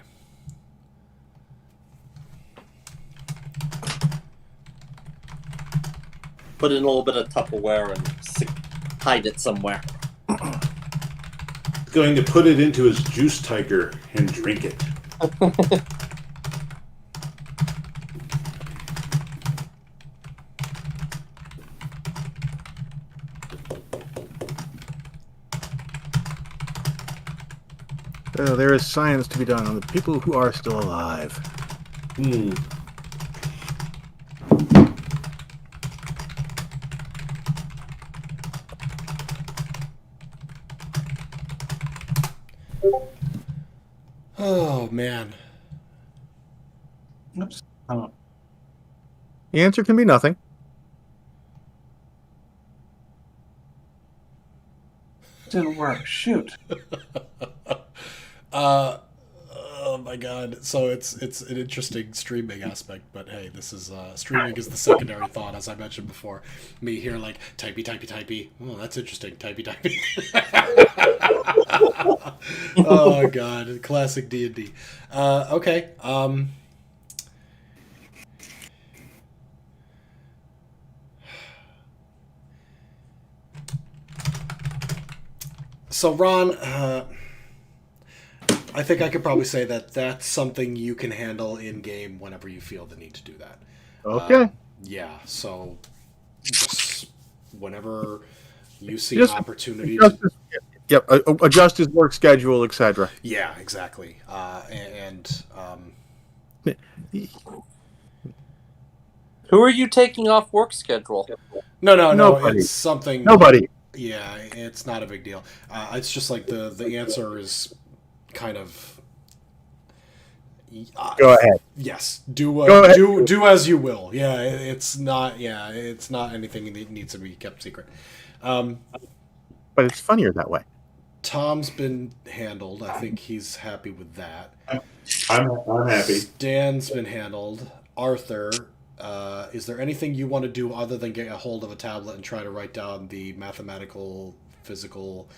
Put in a little bit of Tupperware and hide it somewhere. Going to put it into his juice tiger and drink it. There is science to be done on the people who are still alive. Oh, man. oops. Oh. The answer can be nothing. Didn't work. Shoot. My my god! So it's an interesting streaming aspect, but hey, this is streaming is the secondary thought, as I mentioned before. Me here like typey. Oh, that's interesting. Typey. Oh god, classic D&D. Okay. So Ron, I think I could probably say that that's something you can handle in game whenever you feel the need to do that. Okay. Yeah. So just whenever you see Just an opportunity. Adjust his, yep. Adjust his work schedule, etc. Yeah, exactly. And Who are you taking off work schedule? no. Nobody. It's something. Nobody. Yeah, it's not a big deal. It's just like the answer is kind of. Go ahead. Yes, Go ahead. do as you will. Yeah, it's not. Yeah, it's not anything that needs to be kept secret. But it's funnier that way. Tom's been handled. I think he's happy with that. I'm happy. Stan's been handled. Arthur, is there anything you want to do other than get a hold of a tablet and try to write down the mathematical, physical,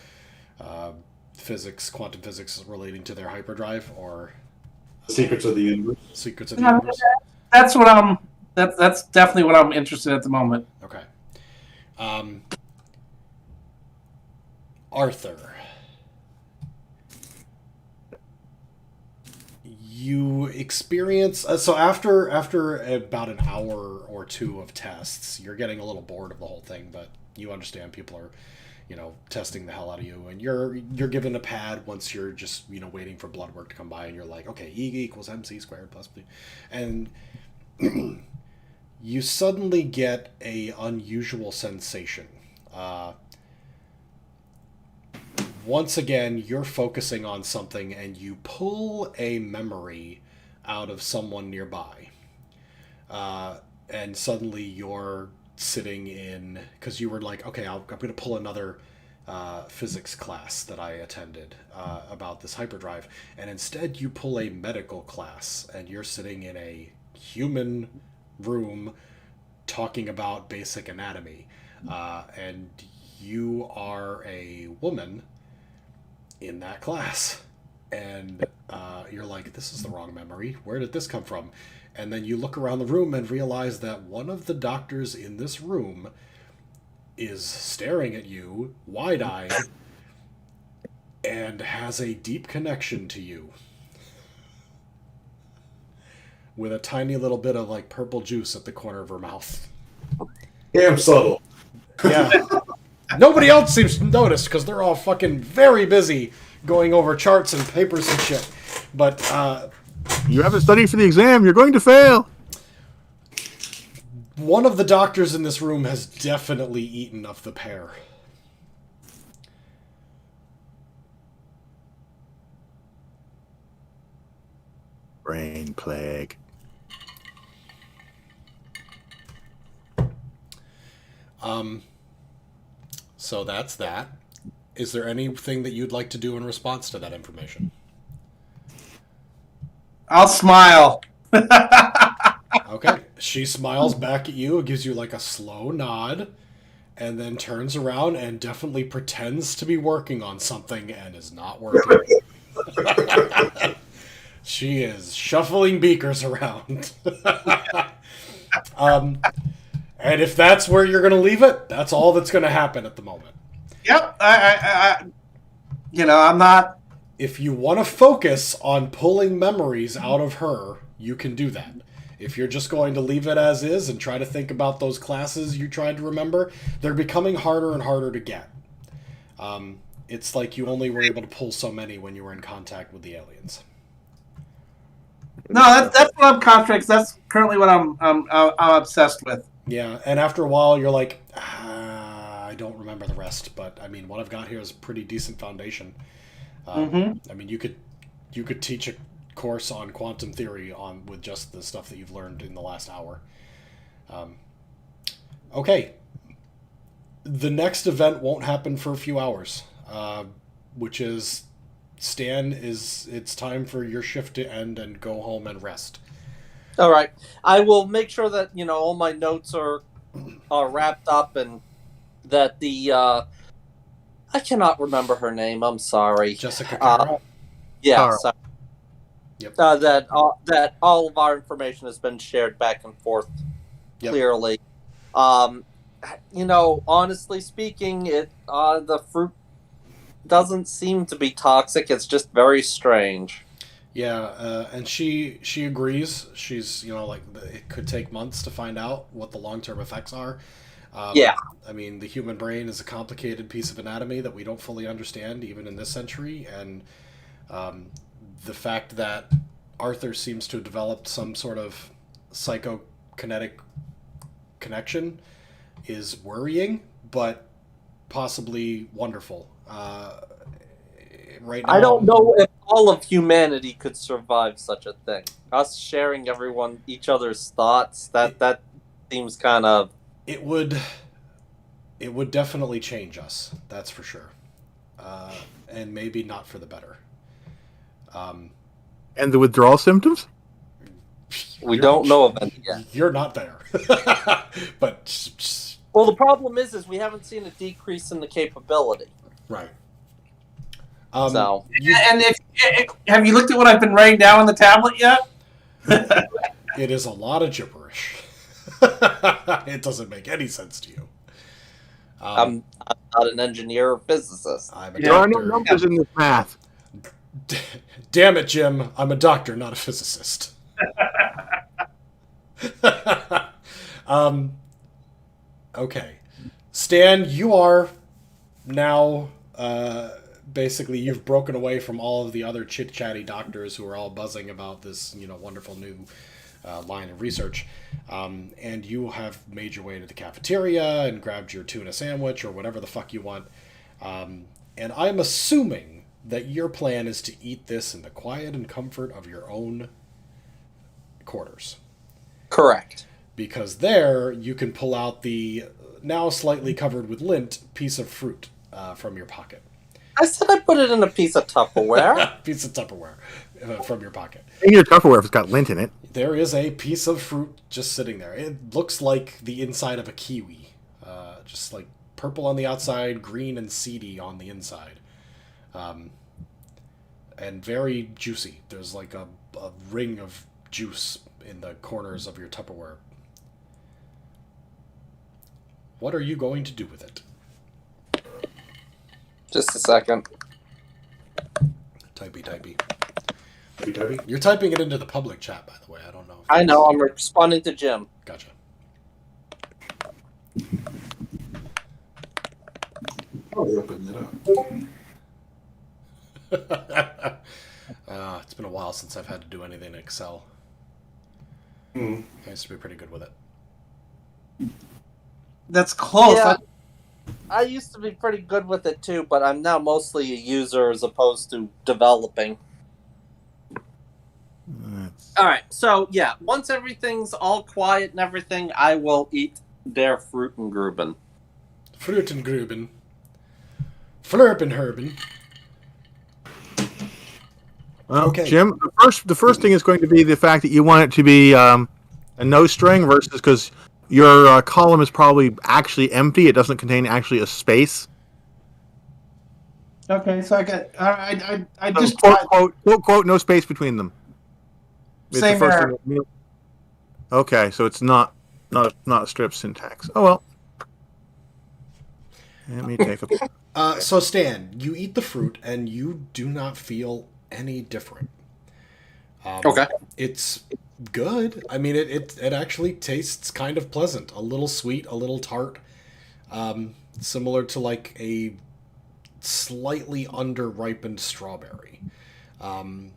quantum physics relating to their hyperdrive, or Secrets of the Universe. secrets of the universe? That's what I'm. That's definitely what I'm interested in at the moment. Okay. Arthur, you experience so after about an hour or two of tests, you're getting a little bored of the whole thing, but you understand people are, testing the hell out of you, and you're given a pad once you're just waiting for blood work to come by, and you're like, okay, E equals MC squared plus B, and you suddenly get a unusual sensation. Once again, you're focusing on something and you pull a memory out of someone nearby. And suddenly you're sitting in, because you were like, okay, I'm going to pull another physics class that I attended about this hyperdrive. And instead you pull a medical class and you're sitting in a human room talking about basic anatomy. And you are a woman in that class, and you're like, this is the wrong memory, where did this come from? And then you look around the room and realize that one of the doctors in this room is staring at you wide-eyed and has a deep connection to you with a tiny little bit of like purple juice at the corner of her mouth. Damn subtle. Yeah. Nobody else seems to notice because they're all fucking very busy going over charts and papers and shit. But You haven't studied for the exam. You're going to fail. one of the doctors in this room has definitely eaten of the pear. Brain plague. So that's that. Is there anything that you'd like to do in response to that information? I'll smile. Okay. She smiles back at you, gives you like a slow nod, and then turns around and definitely pretends to be working on something and is not working. She is shuffling beakers around. And if that's where you're going to leave it, that's all that's going to happen at the moment. Yep. I'm not. If you want to focus on pulling memories out of her, you can do that. If you're just going to leave it as is and try to think about those classes you tried to remember, they're becoming harder and harder to get. It's like you only were able to pull so many when you were in contact with the aliens. No, that's what I'm contracts. That's currently what I'm obsessed with. Yeah, and after a while, you're like, I don't remember the rest, but I mean, what I've got here is a pretty decent foundation. I mean, you could teach a course on quantum theory with just the stuff that you've learned in the last hour. Okay, the next event won't happen for a few hours, which is Stan, it's time for your shift to end and go home and rest. All right. I will make sure that all my notes are wrapped up, and that the I cannot remember her name. I'm sorry. Jessica Kara? Yeah. Kara. Sorry. Yep. That all of our information has been shared back and forth clearly. Honestly speaking, the fruit doesn't seem to be toxic. It's just very strange. Yeah, and she agrees. She's it could take months to find out what the long-term effects are. Yeah. I mean, the human brain is a complicated piece of anatomy that we don't fully understand even in this century, and the fact that Arthur seems to have developed some sort of psychokinetic connection is worrying, but possibly wonderful. Right now, I don't know if all of humanity could survive such a thing. Us sharing each other's thoughts, that seems kind of... It would definitely change us, that's for sure. And maybe not for the better. And the withdrawal symptoms? We don't know of any yet. You're not there. But well, the problem is we haven't seen a decrease in the capability. Right. So, and have you looked at what I've been writing down on the tablet yet? It is a lot of gibberish. It doesn't make any sense to you. I'm not an engineer or physicist. I'm a There are no doctor. numbers in this math. Damn it, Jim. I'm a doctor, not a physicist. Okay. Stan, you are now basically you've broken away from all of the other chit-chatty doctors who are all buzzing about this, wonderful new line of research. And you have made your way to the cafeteria and grabbed your tuna sandwich or whatever the fuck you want. And I'm assuming that your plan is to eat this in the quiet and comfort of your own quarters. Correct. Because there you can pull out the now slightly covered with lint piece of fruit from your pocket. I said I put it in a piece of Tupperware. Piece of Tupperware from your pocket. In your Tupperware, if it's got lint in it. There is a piece of fruit just sitting there. It looks like the inside of a kiwi. Just like purple on the outside, green and seedy on the inside. And very juicy. There's like a ring of juice in the corners of your Tupperware. What are you going to do with it? Just a second. Typey. Typey? You're typing it into the public chat, by the way. I don't know. I know. I'm responding to Jim. Gotcha. Oh, they opened it up. It's been a while since I've had to do anything in Excel. Mm. I used to be pretty good with it. That's close. Yeah. I used to be pretty good with it too, but I'm now mostly a user as opposed to developing. All right, so yeah, once everything's all quiet and everything, I will eat their fruit and gruben. Fruit and gruben. Flurp and herben. Well, Okay. Jim, the first thing is going to be the fact that you want it to be a no string versus because your column is probably actually empty. It doesn't contain actually a space. Okay, so I got. I So just quote, no space between them. It's Same the first error. thing. Okay, so it's not a strip syntax. Oh well. Let me take a. So Stan, you eat the fruit and you do not feel any different. Okay. It's good. I mean, it actually tastes kind of pleasant. A little sweet, a little tart. Similar to like a slightly under-ripened strawberry. And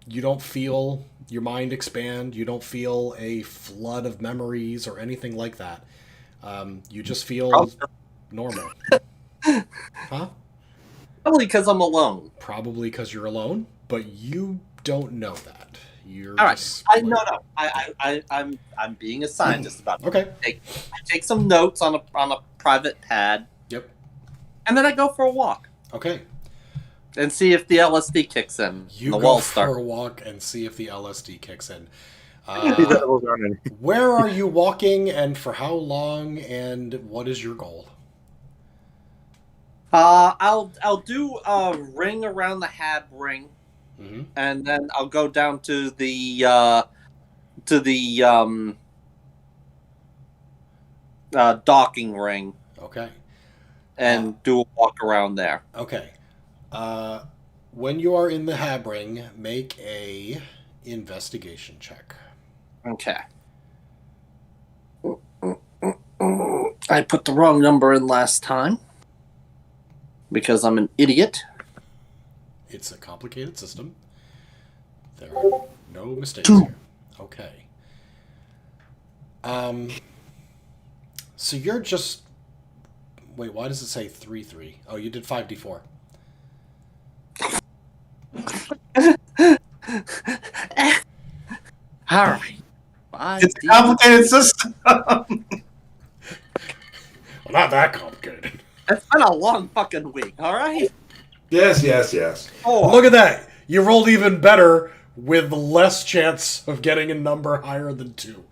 you don't feel your mind expand. You don't feel a flood of memories or anything like that. You just feel normal. Huh? Probably because I'm alone. Probably because you're alone, but you don't know that. You're All right. just No. I'm being a scientist about it. Okay. I take some notes on a private pad. Yep. And then I go for a walk. Okay. And see if the LSD kicks in. You the go walls for start. a walk and see if the LSD kicks in. These edibles aren't any. Where are you walking, and for how long, and what is your goal? I'll do a ring around the Hab ring, Mm-hmm. and then I'll go down to the docking ring Okay. and do a walk around there. Okay. When you are in the Hab ring, make a investigation check. Okay. I put the wrong number in last time because I'm an idiot. It's a complicated system. There are no mistakes here. Okay. So you're just... Wait, why does it say 3-3? Oh, you did 5d4. All right. Bye. It's a complicated system. Well, not that complicated. It's been a long fucking week, all right? Yes, yes, yes. Oh, Look at that. You rolled even better with less chance of getting a number higher than 2.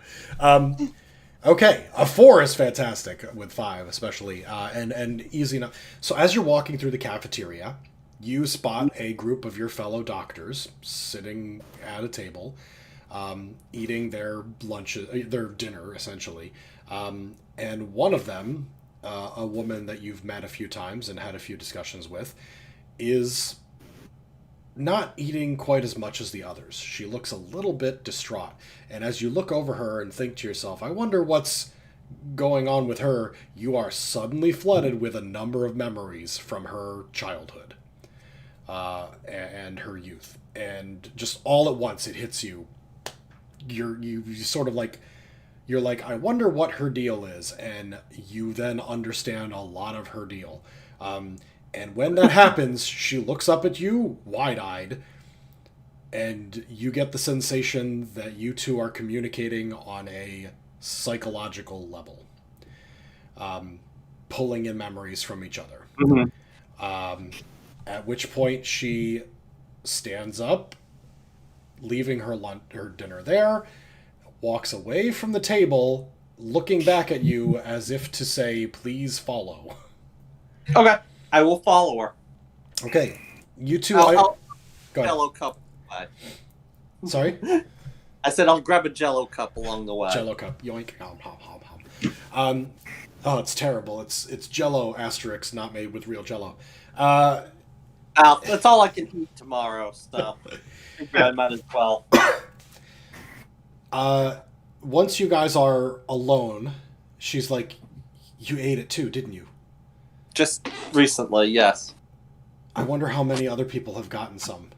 Okay, a 4 is fantastic with 5 especially, and easy enough. So as you're walking through the cafeteria, you spot a group of your fellow doctors sitting at a table, eating their lunch, their dinner essentially, and one of them, a woman that you've met a few times and had a few discussions with, is not eating quite as much as the others. She looks a little bit distraught. And as you look over her and think to yourself, I wonder what's going on with her, you are suddenly flooded with a number of memories from her childhood and her youth. And just all at once it hits you. You sort of like, you're like, I wonder what her deal is. And you then understand a lot of her deal. And when that happens, she looks up at you, wide-eyed, and you get the sensation that you two are communicating on a psychological level, pulling in memories from each other. Mm-hmm. At which point she stands up, leaving her dinner there, walks away from the table, looking back at you as if to say, please follow. okay. I will follow her. Okay, you two. I'll Go ahead. Jello cup. Sorry, I said I'll grab a Jello cup along the way. Jello cup. Yoink. Hom, hom, hom, hom. Oh, it's terrible. It's Jello asterisk, not made with real Jello. That's all I can eat tomorrow. So I might as well. Once you guys are alone, she's like, "You ate it too, didn't you?" Just recently, yes. I wonder how many other people have gotten some.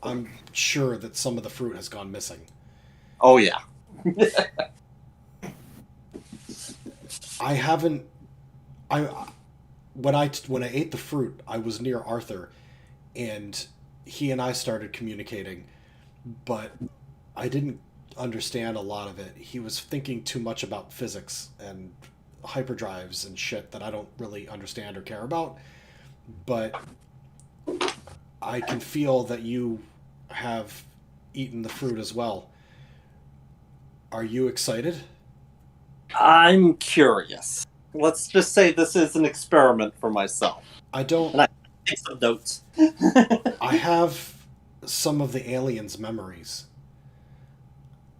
I'm sure that some of the fruit has gone missing. Oh yeah. I haven't. When I ate the fruit, I was near Arthur, and he and I started communicating, but I didn't understand a lot of it. He was thinking too much about physics and hyperdrives and shit that I don't really understand or care about, but I can feel that you have eaten the fruit as well. Are you excited? I'm curious. Let's just say this is an experiment for myself. I don't. And I take some notes. I have some of the aliens' memories.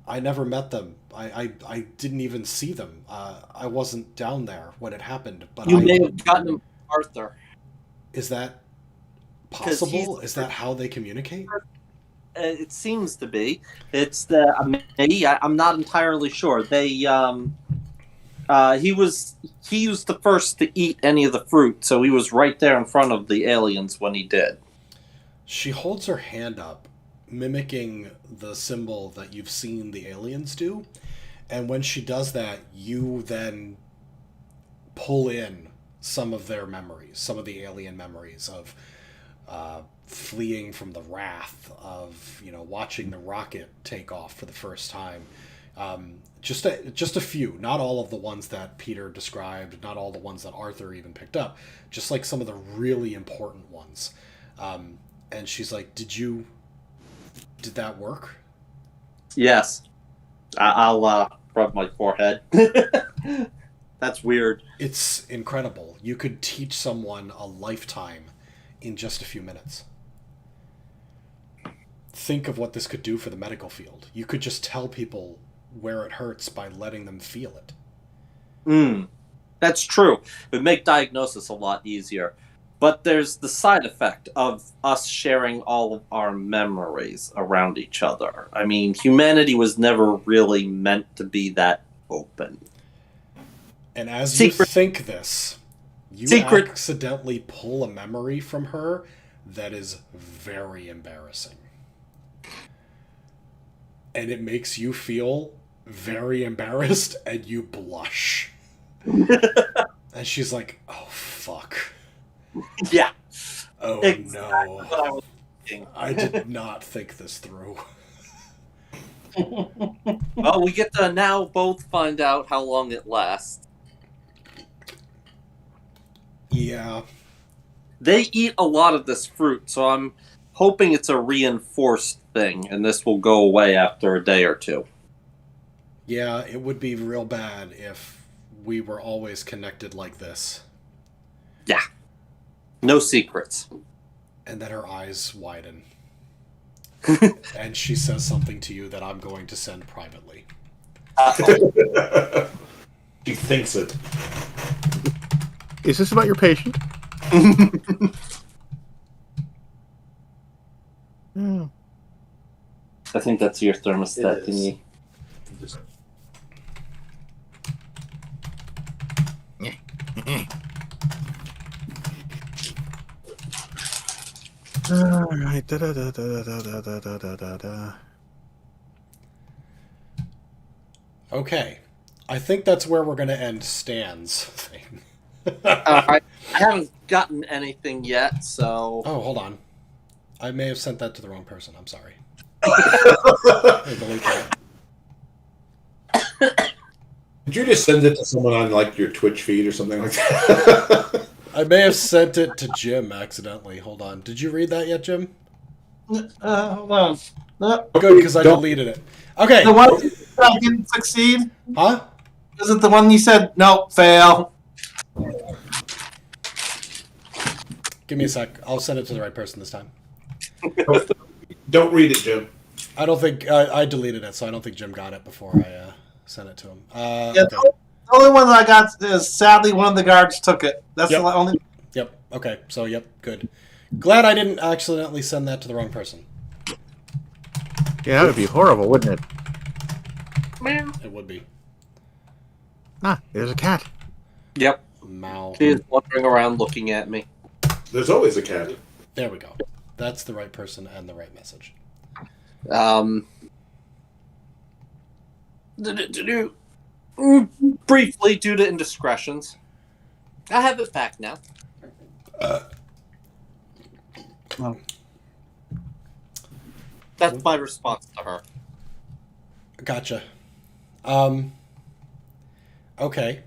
I never met them. I didn't even see them. I wasn't down there when it happened. But You may have gotten them from Arthur. Is that possible? Is that how they communicate? It seems to be. It's the maybe. I'm not entirely sure. They he was the first to eat any of the fruit, so he was right there in front of the aliens when he did. She holds her hand up, mimicking the symbol that you've seen the aliens do. And when she does that, you then pull in some of their memories, some of the alien memories of fleeing from the wrath of, watching the rocket take off for the first time. Just a few, not all of the ones that Peter described, not all the ones that Arthur even picked up, just like some of the really important ones. And she's like, did that work? Yes. I'll rub my forehead. That's weird. It's incredible. You could teach someone a lifetime in just a few minutes. Think of what this could do for the medical field. You could just tell people where it hurts by letting them feel it. That's true. It would make diagnosis a lot easier. But there's the side effect of us sharing all of our memories around each other. I mean, humanity was never really meant to be that open. And as you think this, you accidentally pull a memory from her that is very embarrassing. And it makes you feel very embarrassed, and you blush. And she's like, oh, fuck. Yeah. Oh, exactly no. What I was thinking. I did not think this through. Well, we get to now both find out how long it lasts. Yeah. They eat a lot of this fruit, so I'm hoping it's a reinforced thing, and this will go away after a day or two. Yeah, it would be real bad if we were always connected like this. Yeah. No secrets. And then her eyes widen. And she says something to you that I'm going to send privately. She thinks it. Is this about your patient? I think that's your thermostat thingy. All right. Okay. I think that's where we're going to end Stan's thing. I haven't gotten anything yet, so... Oh, hold on. I may have sent that to the wrong person. I'm sorry. I'll delete that. Did you just send it to someone on like your Twitch feed or something like that? I may have sent it to Jim accidentally. Hold on. Did you read that yet, Jim? Hold on. Good, because I deleted it. Okay. The one that didn't succeed? Huh? Is it the one you said, no, fail? Give me a sec. I'll send it to the right person this time. Don't read it, Jim. I don't think... I deleted it, so I don't think Jim got it before I sent it to him. Yeah, Okay. the only one that I got is, sadly, one of the guards took it. That's Yep. the only... Yep. Okay. So, yep. Good. Glad I didn't accidentally send that to the wrong person. Yeah, that would be horrible, wouldn't it? It would be. Ah, there's a cat. Yep. Mal. She is wandering around looking at me. There's always a cat. There we go. That's the right person and the right message. Briefly, due to indiscretions. I have it back now. That's my response to her. Gotcha. Okay.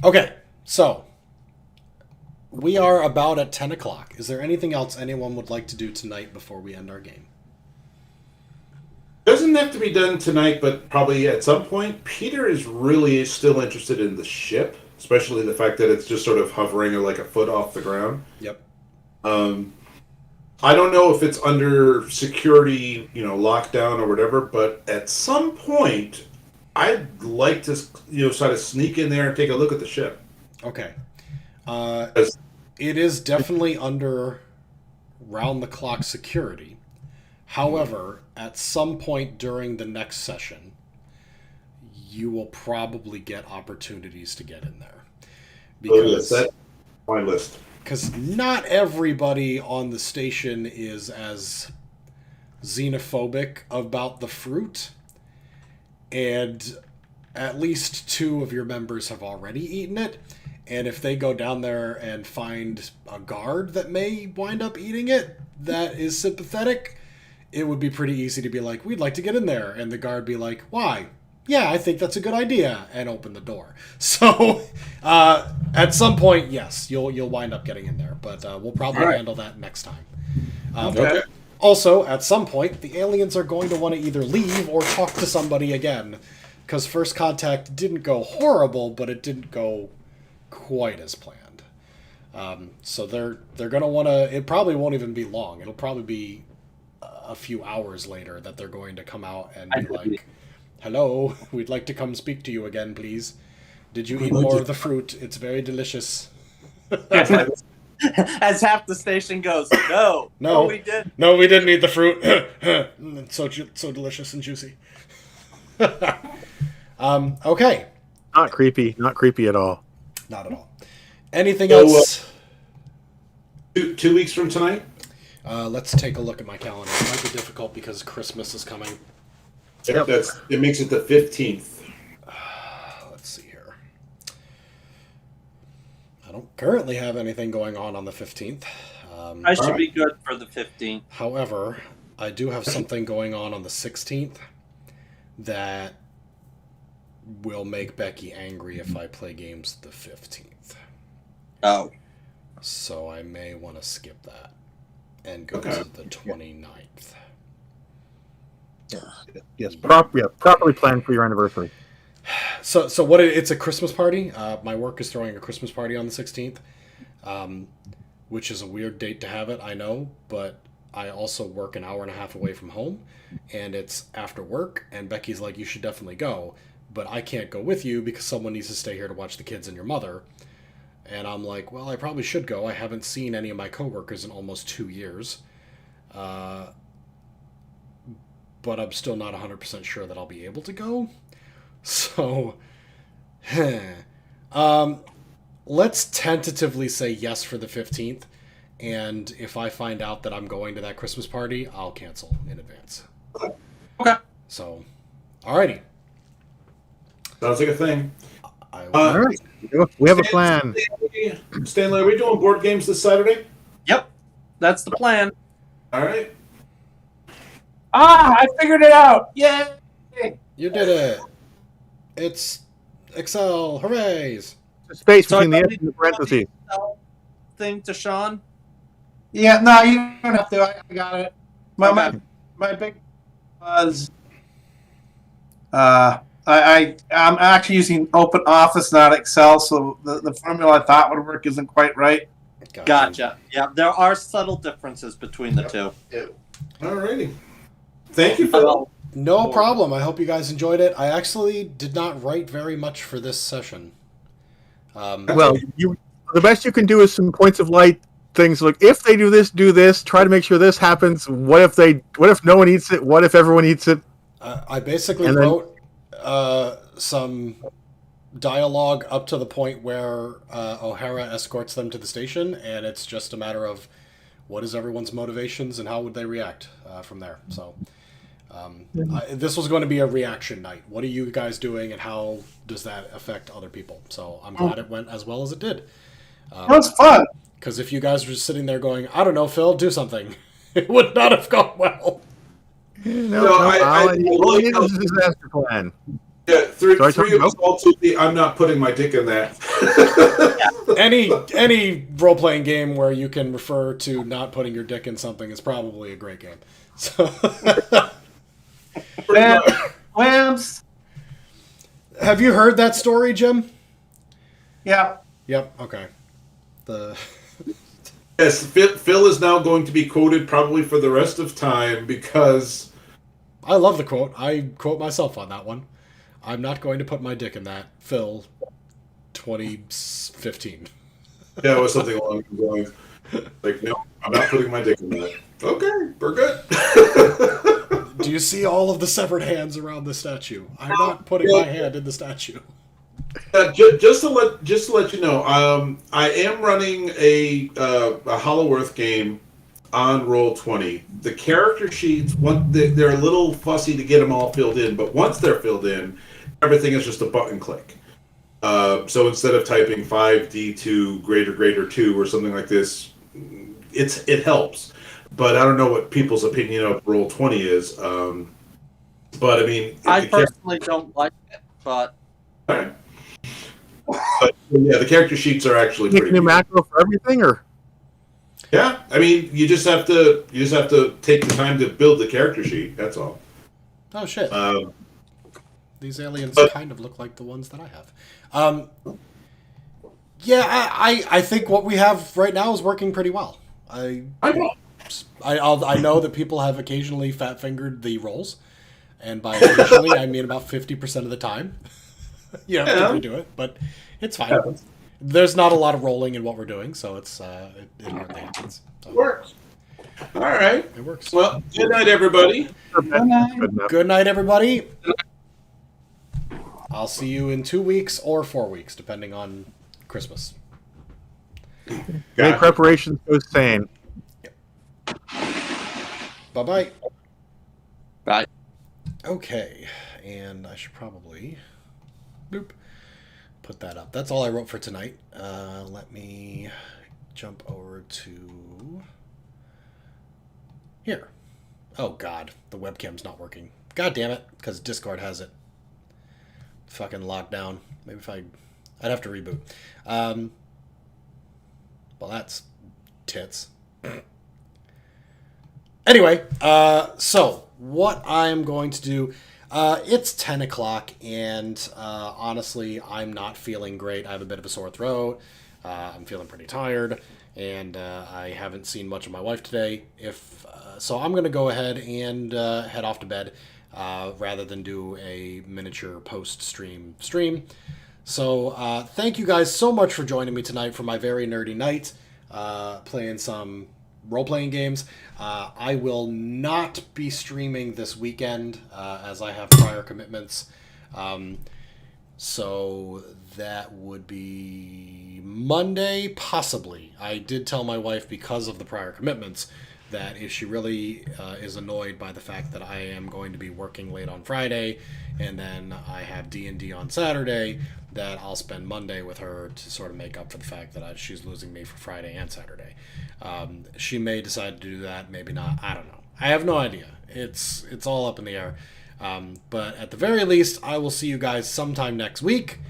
Okay, so we are about at 10 o'clock. Is there anything else anyone would like to do tonight before we end our game? Doesn't have to be done tonight, but probably at some point. Peter is really still interested in the ship, especially the fact that it's just sort of hovering like a foot off the ground. Yep. I don't know if it's under security, lockdown or whatever, but at some point, I'd like to, sort of sneak in there and take a look at the ship. Okay. It is definitely under round-the-clock security. However, at some point during the next session, you will probably get opportunities to get in there. Because that's my list. Because not everybody on the station is as xenophobic about the fruit. And at least 2 of your members have already eaten it. And if they go down there and find a guard that may wind up eating it, that is sympathetic, it would be pretty easy to be like, we'd like to get in there. And the guard be like, why? Yeah, I think that's a good idea, and open the door. So at some point, yes, you'll wind up getting in there. But we'll probably handle that next time. Okay. Also, at some point, the aliens are going to want to either leave or talk to somebody again. Because First Contact didn't go horrible, but it didn't go quite as planned. So they're going to want to... It probably won't even be long. It'll probably be a few hours later that they're going to come out and be like, hello, we'd like to come speak to you again, please. Did you eat more of the fruit? It's very delicious. As half the station goes, no, we didn't. No, we didn't eat the fruit. It's so delicious and juicy. Okay. Not creepy at all. Not at all. Anything else? 2 weeks from tonight? Let's take a look at my calendar. It might be difficult because Christmas is coming. Yep. It makes it the 15th. Let's see here. I don't currently have anything going on the 15th. I should be good for the 15th. However, I do have something going on the 16th that will make Becky angry if I play games the 15th. Oh. So I may want to skip that and go to the 29th. Yes, properly planned for your anniversary. So what? It's a Christmas party. My work is throwing a Christmas party on the 16th, which is a weird date to have it, I know, but I also work an hour and a half away from home, and it's after work, and Becky's like, you should definitely go, but I can't go with you because someone needs to stay here to watch the kids and your mother. And I'm like, well, I probably should go. I haven't seen any of my coworkers in almost 2 years. But I'm still not 100% sure that I'll be able to go. So, let's tentatively say yes for the 15th. And if I find out that I'm going to that Christmas party, I'll cancel in advance. Okay. So, alrighty. Sounds like a thing. All right. We have a plan. Stanley, are we doing board games this Saturday? Yep. That's the plan. All right. I figured it out! Yay! You did it. It's Excel. Hoorays. Space between the F and the parentheses. Thing to Sean? Yeah, no, you don't have to. I got it. My big was I'm actually using Open Office, not Excel, so the formula I thought would work isn't quite right. Gotcha. Yeah, there are subtle differences between the two. All righty. Thank you, Phil. No problem. I hope you guys enjoyed it. I actually did not write very much for this session. Well, the best you can do is some points of light things. Like, if they do this. Try to make sure this happens. What if no one eats it? What if everyone eats it? I basically wrote some dialogue up to the point where O'Hara escorts them to the station, and it's just a matter of what is everyone's motivations and how would they react from there. So this was going to be a reaction night. What are you guys doing, and how does that affect other people? So I'm glad it went as well as it did. It was fun. Because if you guys were sitting there going, I don't know, Phil, do something, it would not have gone well. I need a disaster plan. Yeah, three of us all took the I'm not putting my dick in that. Any role-playing game where you can refer to not putting your dick in something is probably a great game. So, Whams. have you heard that story, Jim? Yeah. Yep. Okay. Yes, Phil is now going to be quoted probably for the rest of time because I love the quote. I quote myself on that one. I'm not going to put my dick in that. Phil, 2015. Yeah, it was something along those lines. Like, no, I'm not putting my dick in that. Okay, we're good. Do you see all of the severed hands around the statue? I'm not putting my hand in the statue. Just to let you know, I am running a Hollow Earth game on Roll20. The character sheets, they're a little fussy to get them all filled in, but once they're filled in, everything is just a button click. So instead of typing 5D2 greater 2 or something like this, it helps. But I don't know what people's opinion of Roll20 is. But I mean, I personally don't like it, but all right. But yeah, the character sheets are actually Make a pretty new good. macro for everything, or Yeah, I mean, you just have to take the time to build the character sheet. That's all. Oh shit! Um, These aliens but- kind of look like the ones that I have. Yeah, I think what we have right now is working pretty well. I know. I know that people have occasionally fat fingered the rolls, and by occasionally I mean about 50% of the time. You have to redo it, but it's fine. Happens. There's not a lot of rolling in what we're doing, so it hardly happens. So, It works. All right. it works. Well, good night, everybody. good enough. Good night, everybody. I'll see you in 2 weeks or 4 weeks, depending on Christmas. Make Gotcha. preparations go sane. Bye-bye. Bye. Okay, and I should probably put that up. That's all I wrote for tonight. Let me jump over to here. Oh god, the webcam's not working. God damn it, because Discord has it fucking locked down. Maybe if I'd have to reboot. Well, that's tits. Anyway, so what I'm going to do, it's 10 o'clock, and honestly, I'm not feeling great. I have a bit of a sore throat. I'm feeling pretty tired, and I haven't seen much of my wife today. So I'm going to go ahead and head off to bed rather than do a miniature post-stream stream. So thank you guys so much for joining me tonight for my very nerdy night, playing some role-playing games. I will not be streaming this weekend as I have prior commitments. So that would be Monday, possibly. I did tell my wife, because of the prior commitments, that if she really is annoyed by the fact that I am going to be working late on Friday and then I have D&D on Saturday, that I'll spend Monday with her to sort of make up for the fact that she's losing me for Friday and Saturday. She may decide to do that, maybe not. I don't know. I have no idea. It's all up in the air. But at the very least, I will see you guys sometime next week.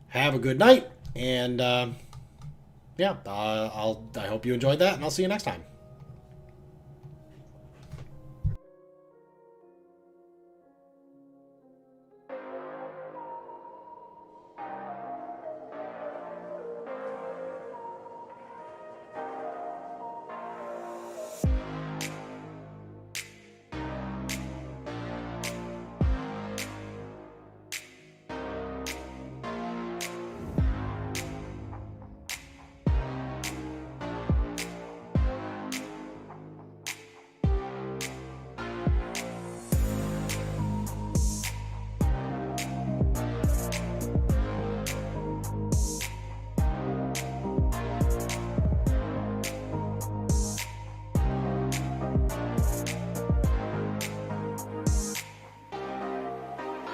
Have a good night, and yeah, I hope you enjoyed that, and I'll see you next time.